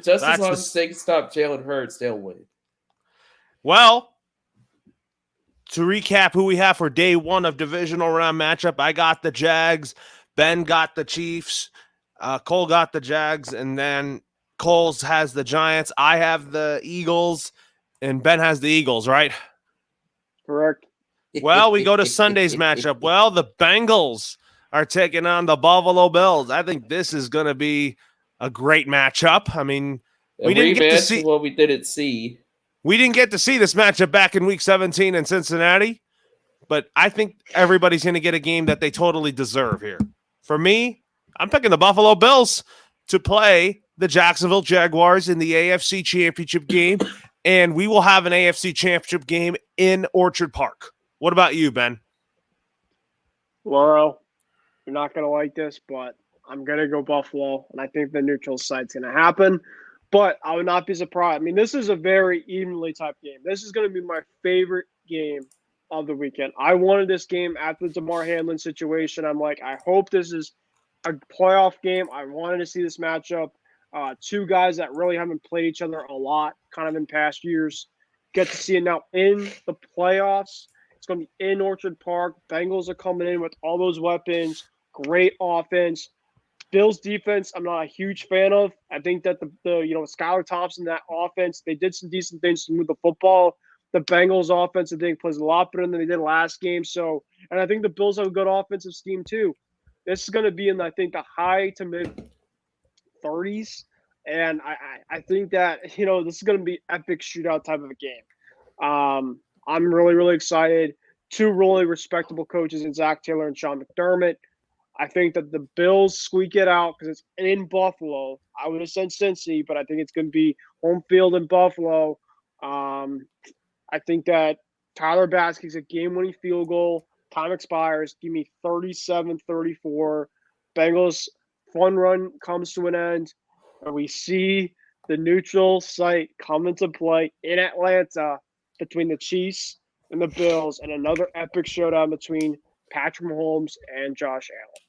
Just as long as they can stop Jalen Hurts, they'll win. Well, to recap who we have for day one of divisional round matchup, I got the Jags, Ben got the Chiefs, Cole got the Jags, and then Cole's has the Giants. I have the Eagles, and Ben has the Eagles, right? Correct. Well, we go to Sunday's matchup. Well, the Bengals are taking on the Buffalo Bills. I think this is going to be a great matchup. I mean, we didn't get to see what we didn't see. We didn't get to see this matchup back in Week 17 in Cincinnati, but I think everybody's going to get a game that they totally deserve here. For me, I'm picking the Buffalo Bills to play the Jacksonville Jaguars in the AFC Championship game, and we will have an AFC Championship game in Orchard Park. What about you, Ben? Laurel, you're not going to like this, but I'm going to go Buffalo, and I think the neutral site's going to happen. But I would not be surprised. I mean, this is a very evenly typed game. This is going to be my favorite game of the weekend. I wanted this game after the DeMar Hamlin situation. I'm like, I hope this is a playoff game. I wanted to see this matchup. Two guys that really haven't played each other a lot kind of in past years. Get to see it now in the playoffs. It's going to be in Orchard Park. Bengals are coming in with all those weapons. Great offense. Bills defense, I'm not a huge fan of. I think that the Skylar Thompson, that offense, they did some decent things to move the football. The Bengals offense, I think, plays a lot better than they did last game. So, and I think the Bills have a good offensive scheme too. This is going to be in, I think, the high to mid 30s. And I think that, this is going to be epic shootout type of a game. I'm really, really excited. Two really respectable coaches in Zach Taylor and Sean McDermott. I think that the Bills squeak it out because it's in Buffalo. I would have said Cincy, but I think it's going to be home field in Buffalo. I think that Tyler Bass kicks a game-winning field goal. Time expires. Give me 37-34. Bengals fun run comes to an end, and we see the neutral site come into play in Atlanta between the Chiefs and the Bills, and another epic showdown between Patrick Mahomes and Josh Allen.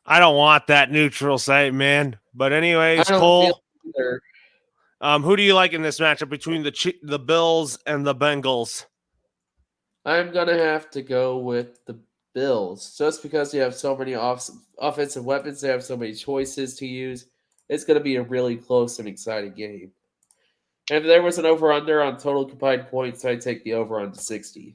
I don't want that neutral site, man. But I anyways, don't feel Cole, either. who do you like in this matchup between the Bills and the Bengals? I'm gonna have to go with the Bills just because they have so many offensive weapons. They have so many choices to use. It's gonna be a really close and exciting game. And if there was an over/under on total combined points, I'd take the over on 60.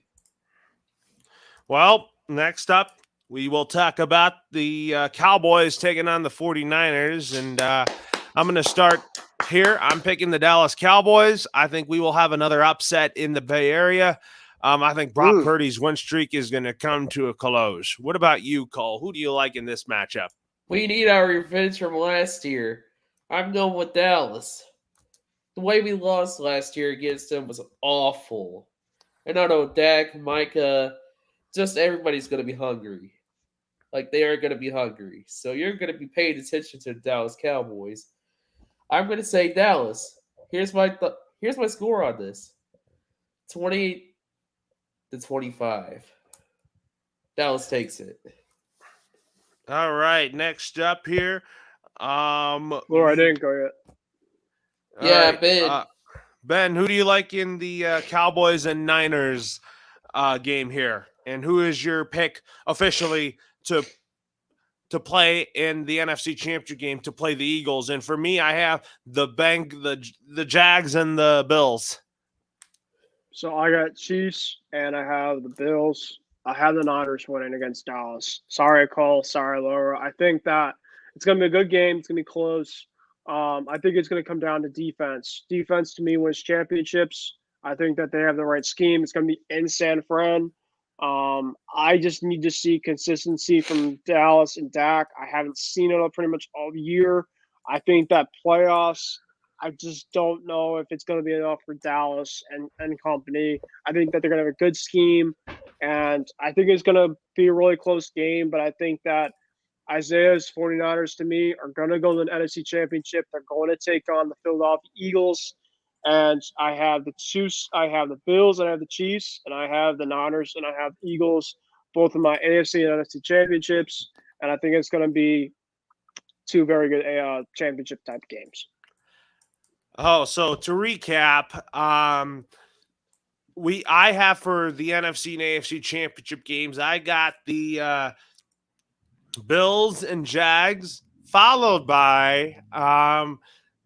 Well, next up, we will talk about the Cowboys taking on the 49ers. And I'm going to start here. I'm picking the Dallas Cowboys. I think we will have another upset in the Bay Area. I think Brock Purdy's win streak is going to come to a close. What about you, Cole? Who do you like in this matchup? We need our revenge from last year. I'm going with Dallas. The way we lost last year against them was awful. And I know Dak, Micah, just everybody's going to be hungry. Like, they are going to be hungry. So you're going to be paying attention to the Dallas Cowboys. I'm going to say Dallas. Here's my score on this. 28-25. Dallas takes it. All right, next up here. Laura, I didn't go yet. Yeah, right, Ben. Ben, who do you like in the Cowboys and Niners game here? And who is your pick officially to play in the NFC Championship game to play the Eagles? And for me, I have the Jags and the Bills. So I got Chiefs and I have the Bills. I have the Niners winning against Dallas. Sorry, Cole. Sorry, Laura. I think that it's going to be a good game. It's going to be close. I think it's going to come down to defense. Defense, to me, wins championships. I think that they have the right scheme. It's going to be in San Fran. I just need to see consistency from Dallas and Dak. I haven't seen it pretty much all year. I think that playoffs, I just don't know if it's going to be enough for Dallas and company. I think that they're going to have a good scheme, and I think it's going to be a really close game, but I think that Isaiah's 49ers, to me, are going to go to the NFC Championship. They're going to take on the Philadelphia Eagles. And I have the Bills, and I have the Chiefs, and I have the Niners, and I have the Eagles, both in my AFC and NFC championships. And I think it's going to be two very good championship type games. Oh, so to recap, I have for the NFC and AFC championship games, I got the Bills and Jags, followed by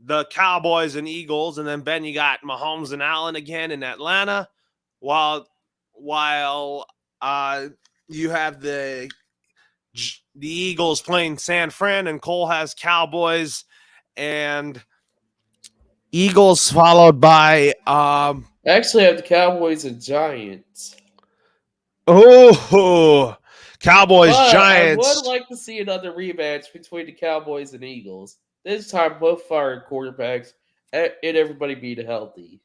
the Cowboys and Eagles, and then Ben, you got Mahomes and Allen again in Atlanta, while you have the Eagles playing San Fran, and Cole has Cowboys and Eagles, followed by Actually, I have the Cowboys and Giants. Cowboys, But Giants. I would like to see another rematch between the Cowboys and Eagles. This time, both fired quarterbacks and everybody being healthy.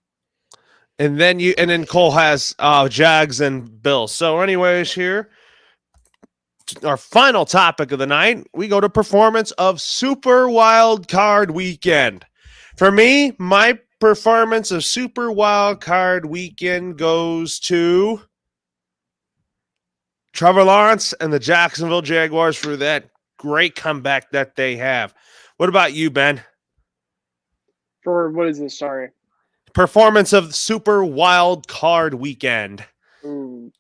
And then Cole has Jags and Bills. So, anyways, here our final topic of the night, we go to performance of Super Wild Card Weekend. For me, my performance of Super Wild Card Weekend goes to Trevor Lawrence and the Jacksonville Jaguars for that great comeback that they have. What about you, Ben? For what is this? Sorry. Performance of Super Wild Card Weekend. You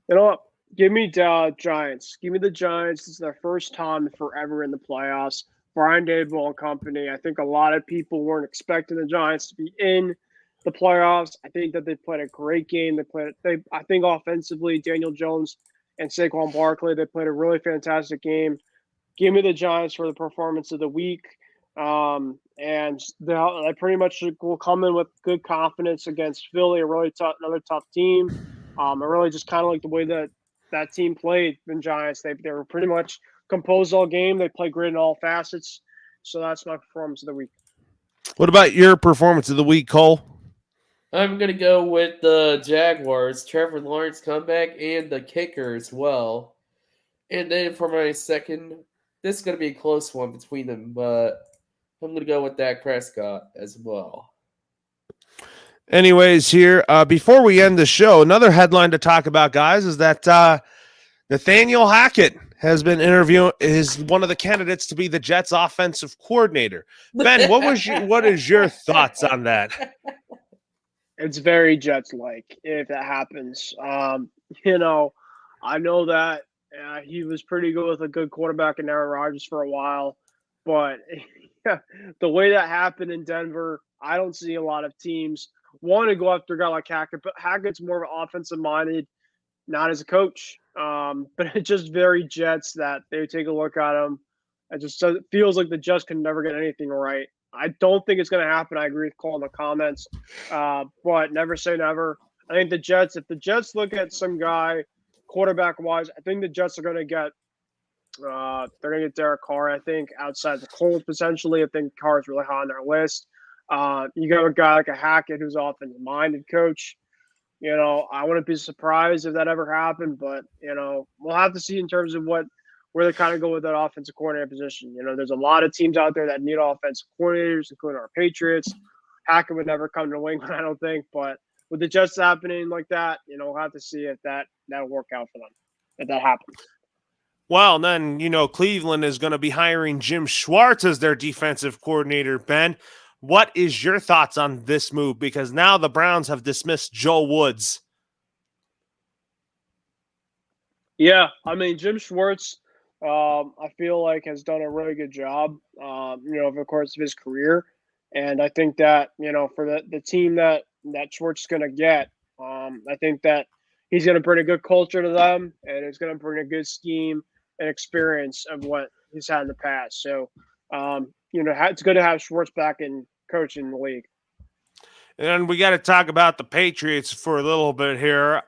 know what? Give me the Giants. Give me the Giants. It's their first time forever in the playoffs. Brian Daboll and company. I think a lot of people weren't expecting the Giants to be in the playoffs. I think that they played a great game. I think offensively, Daniel Jones and Saquon Barkley, they played a really fantastic game. Give me the Giants for the performance of the week. And they pretty much will come in with good confidence against Philly, another tough team. I really just kind of like the way that team played the Giants. They were pretty much composed all game. They played great in all facets. So that's my performance of the week. What about your performance of the week, Cole? I'm going to go with the Jaguars, Trevor Lawrence comeback, and the kicker as well. And then for my second, this is going to be a close one between them, but I'm going to go with Dak Prescott as well. Anyways, here, before we end the show, another headline to talk about, guys, is that Nathaniel Hackett is one of the candidates to be the Jets offensive coordinator. Ben, what is your thoughts on that? It's very Jets-like if that happens. I know that he was pretty good with a good quarterback in Aaron Rodgers for a while, but the way that happened in Denver, I don't see a lot of teams want to go after a guy like Hackett, but Hackett's more of an offensive-minded, not as a coach. But it's just very Jets that they take a look at him. It feels like the Jets can never get anything right. I don't think it's going to happen. I agree with Cole in the comments, but never say never. I think if the Jets look at some guy quarterback wise, I think the Jets are going to get Derek Carr. I think outside the Colts potentially. I think Carr is really high on their list. You got a guy like a Hackett who's offensive minded coach. I wouldn't be surprised if that ever happened, but we'll have to see in terms of where they kind of go with that offensive coordinator position. There's a lot of teams out there that need offensive coordinators, including our Patriots. Hackett would never come to New England, I don't think, but with the Jets happening like that, we'll have to see if that'll work out for them, if that happens. Well, then, Cleveland is going to be hiring Jim Schwartz as their defensive coordinator, Ben. What is your thoughts on this move? Because now the Browns have dismissed Joe Woods. Yeah, I mean, Jim Schwartz, I feel like has done a really good job, over the course of his career. And I think that, for the team that Schwartz is going to get, I think that he's going to bring a good culture to them, and he's going to bring a good scheme and experience of what he's had in the past. So, it's good to have Schwartz back in coaching the league. And we got to talk about the Patriots for a little bit here.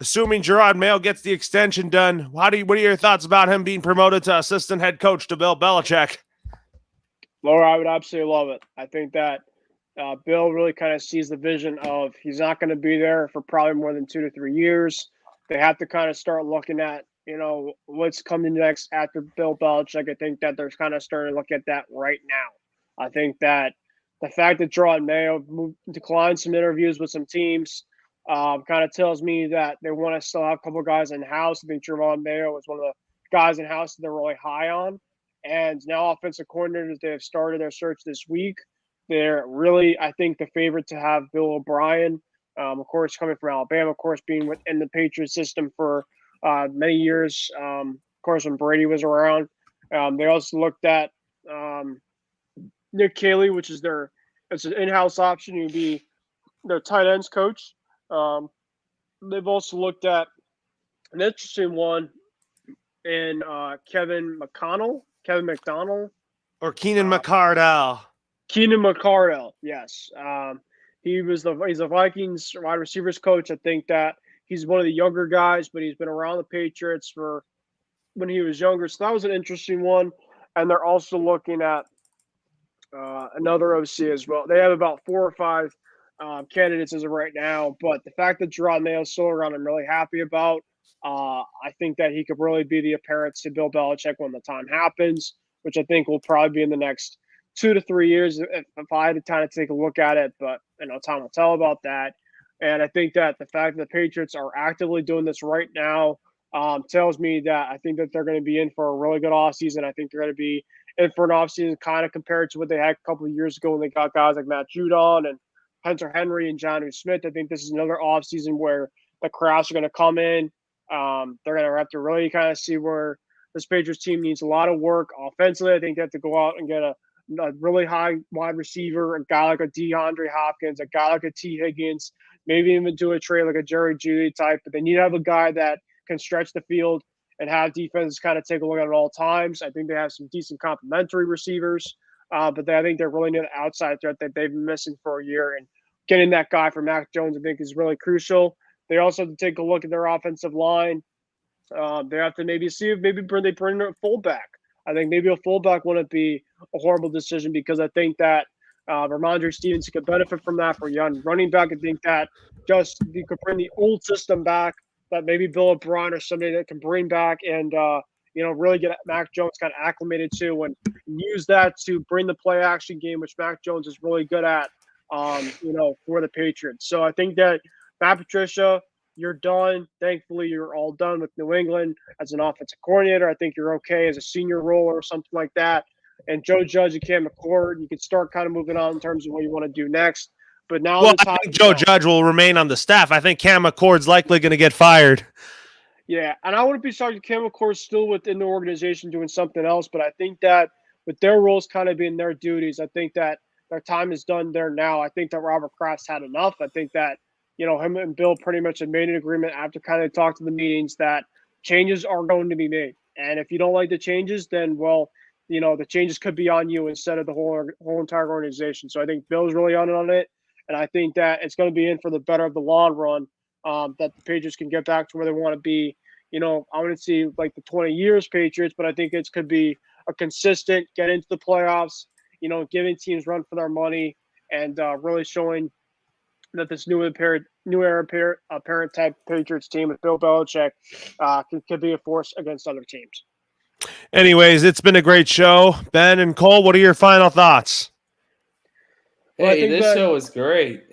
Assuming Gerard Mayo gets the extension done, what are your thoughts about him being promoted to assistant head coach to Bill Belichick? Laura, I would absolutely love it. I think that Bill really kind of sees the vision of he's not going to be there for probably more than 2 to 3 years. They have to kind of start looking at, what's coming next after Bill Belichick. I think that they're kind of starting to look at that right now. I think that the fact that Gerard Mayo declined some interviews with some teams kind of tells me that they want to still have a couple of guys in-house. I think Gerard Mayo was one of the guys in-house that they're really high on. And now offensive coordinators, they have started their search this week. They're really, I think, the favorite to have Bill O'Brien, of course, coming from Alabama, of course, being within the Patriots system for many years, of course, when Brady was around. They also looked at Nick Caley, which is it's an in-house option. He'd be their tight ends coach. They've also looked at an interesting one in Kevin McDonald. Or Keenan McCardell. Keenan McCardell, yes. He's a Vikings wide receivers coach. I think that he's one of the younger guys, but he's been around the Patriots for when he was younger. So that was an interesting one. And they're also looking at another OC as well. They have about 4 or 5 candidates as of right now, but the fact that Gerard Mayo is still around, I'm really happy about. I think that he could really be the appearance to Bill Belichick when the time happens, which I think will probably be in the next 2 to 3 years if I had the time to take a look at it, but time will tell about that. And I think that the fact that the Patriots are actively doing this right now tells me that I think that they're going to be in for a really good offseason. I think they're going to be in for an offseason kind of compared to what they had a couple of years ago when they got guys like Matt Judon and Hunter Henry and Jonnu Smith. I think this is another offseason where the crowds are going to come in. They're going to have to really kind of see where this Patriots team needs a lot of work offensively. I think they have to go out and get a really high wide receiver, a guy like a DeAndre Hopkins, a guy like a T. Higgins, maybe even do a trade like a Jerry Jeudy type. But they need to have a guy that can stretch the field and have defenses kind of take a look at it all times. I think they have some decent complementary receivers, but I think they're really near the outside threat that they've been missing for a year. And getting that guy for Mac Jones, I think, is really crucial. They also have to take a look at their offensive line. They have to maybe see if maybe they bring a fullback. I think maybe a fullback wouldn't be a horrible decision because I think that Ramondre Stevenson could benefit from that for young running back. I think that just you could bring the old system back that maybe Bill O'Brien or somebody that can bring back and really get Mac Jones kind of acclimated to and use that to bring the play action game, which Mac Jones is really good at, for the Patriots. So I think that Matt Patricia, you're done. Thankfully, you're all done with New England as an offensive coordinator. I think you're okay as a senior role or something like that. And Joe Judge and Cam McCord, you can start kind of moving on in terms of what you want to do next. But now I think Joe Judge will remain on the staff. I think Cam McCord's likely going to get fired. Yeah, and I wouldn't be sorry if Cam McCord's still within the organization doing something else, but I think that with their roles kind of being their duties, I think that their time is done there now. I think that Robert Kraft's had enough. I think that, him and Bill pretty much had made an agreement after kind of talked to the meetings that changes are going to be made. And if you don't like the changes, then, the changes could be on you instead of the whole entire organization. So I think Bill's really on it. And I think that it's going to be in for the better of the long run, that the Patriots can get back to where they want to be. I want to see like the 20 years Patriots, but I think it could be a consistent get into the playoffs, giving teams run for their money and really showing that this new era parent type Patriots team with Bill Belichick could be a force against other teams. Anyways, it's been a great show. Ben and Cole, what are your final thoughts? Hey, this show was great.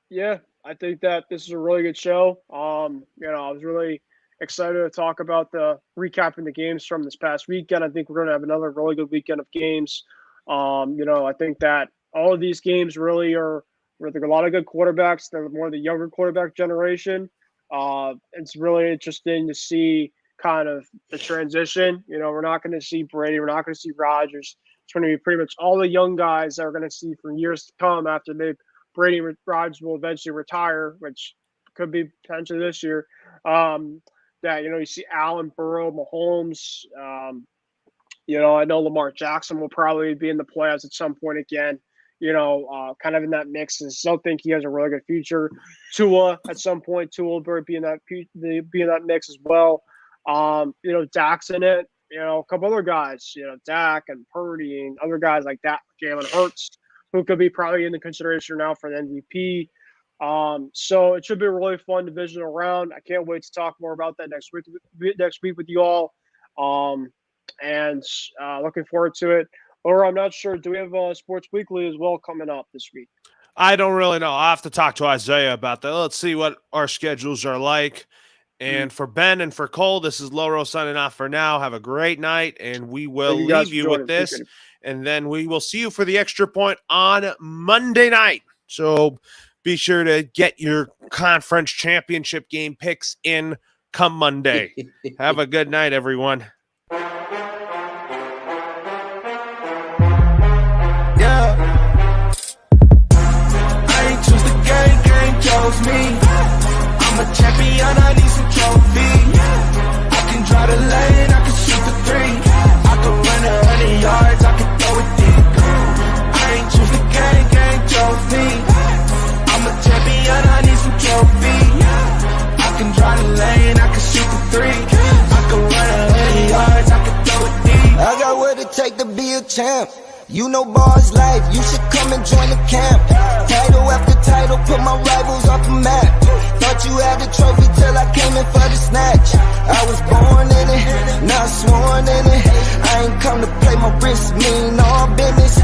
Yeah, I think that this is a really good show. I was really excited to talk about recapping the games from this past weekend. I think we're going to have another really good weekend of games. I think that all of these games really are where there are a lot of good quarterbacks. They're more the younger quarterback generation. It's really interesting to see kind of the transition. We're not going to see Brady. We're not going to see Rodgers. It's going to be pretty much all the young guys that we're going to see for years to come after Brady and Rodgers will eventually retire, which could be potentially this year. You see Allen, Burrow, Mahomes. I know Lamar Jackson will probably be in the playoffs at some point again. Kind of in that mix. And still think he has a really good future. Tua at some point, Tua will be in that mix as well. Dak's in it. A couple other guys. Dak and Purdy and other guys like that. Jalen Hurts, who could be probably in the consideration now for an MVP. So it should be a really fun divisional round. I can't wait to talk more about that next week with you all. And looking forward to it. Or I'm not sure. Do we have Sports Weekly as well coming up this week? I don't really know. I'll have to talk to Isaiah about that. Let's see what our schedules are like. And for Ben and for Cole, this is Loro signing off for now. Have a great night, and we will leave you with this. And then we will see you for the extra point on Monday night. So be sure to get your conference championship game picks in come Monday. Have a good night, everyone. Chose me. I'm a champion, I need some trophy. I can draw the lane, I can shoot the three. I can run 100 yards, I can throw it deep. I ain't choose the game chose me. I'm a champion, I need some trophy. I can draw the lane, I can shoot the three. I can run 100 yards, I can throw it deep. I got what it take to be a champ. Ball's life, you should come and join the camp. Title after title, put my rivals off the map. Thought you had the trophy till I came in for the snatch. I was born in it, not sworn in it. I ain't come to play, my wrist mean all business.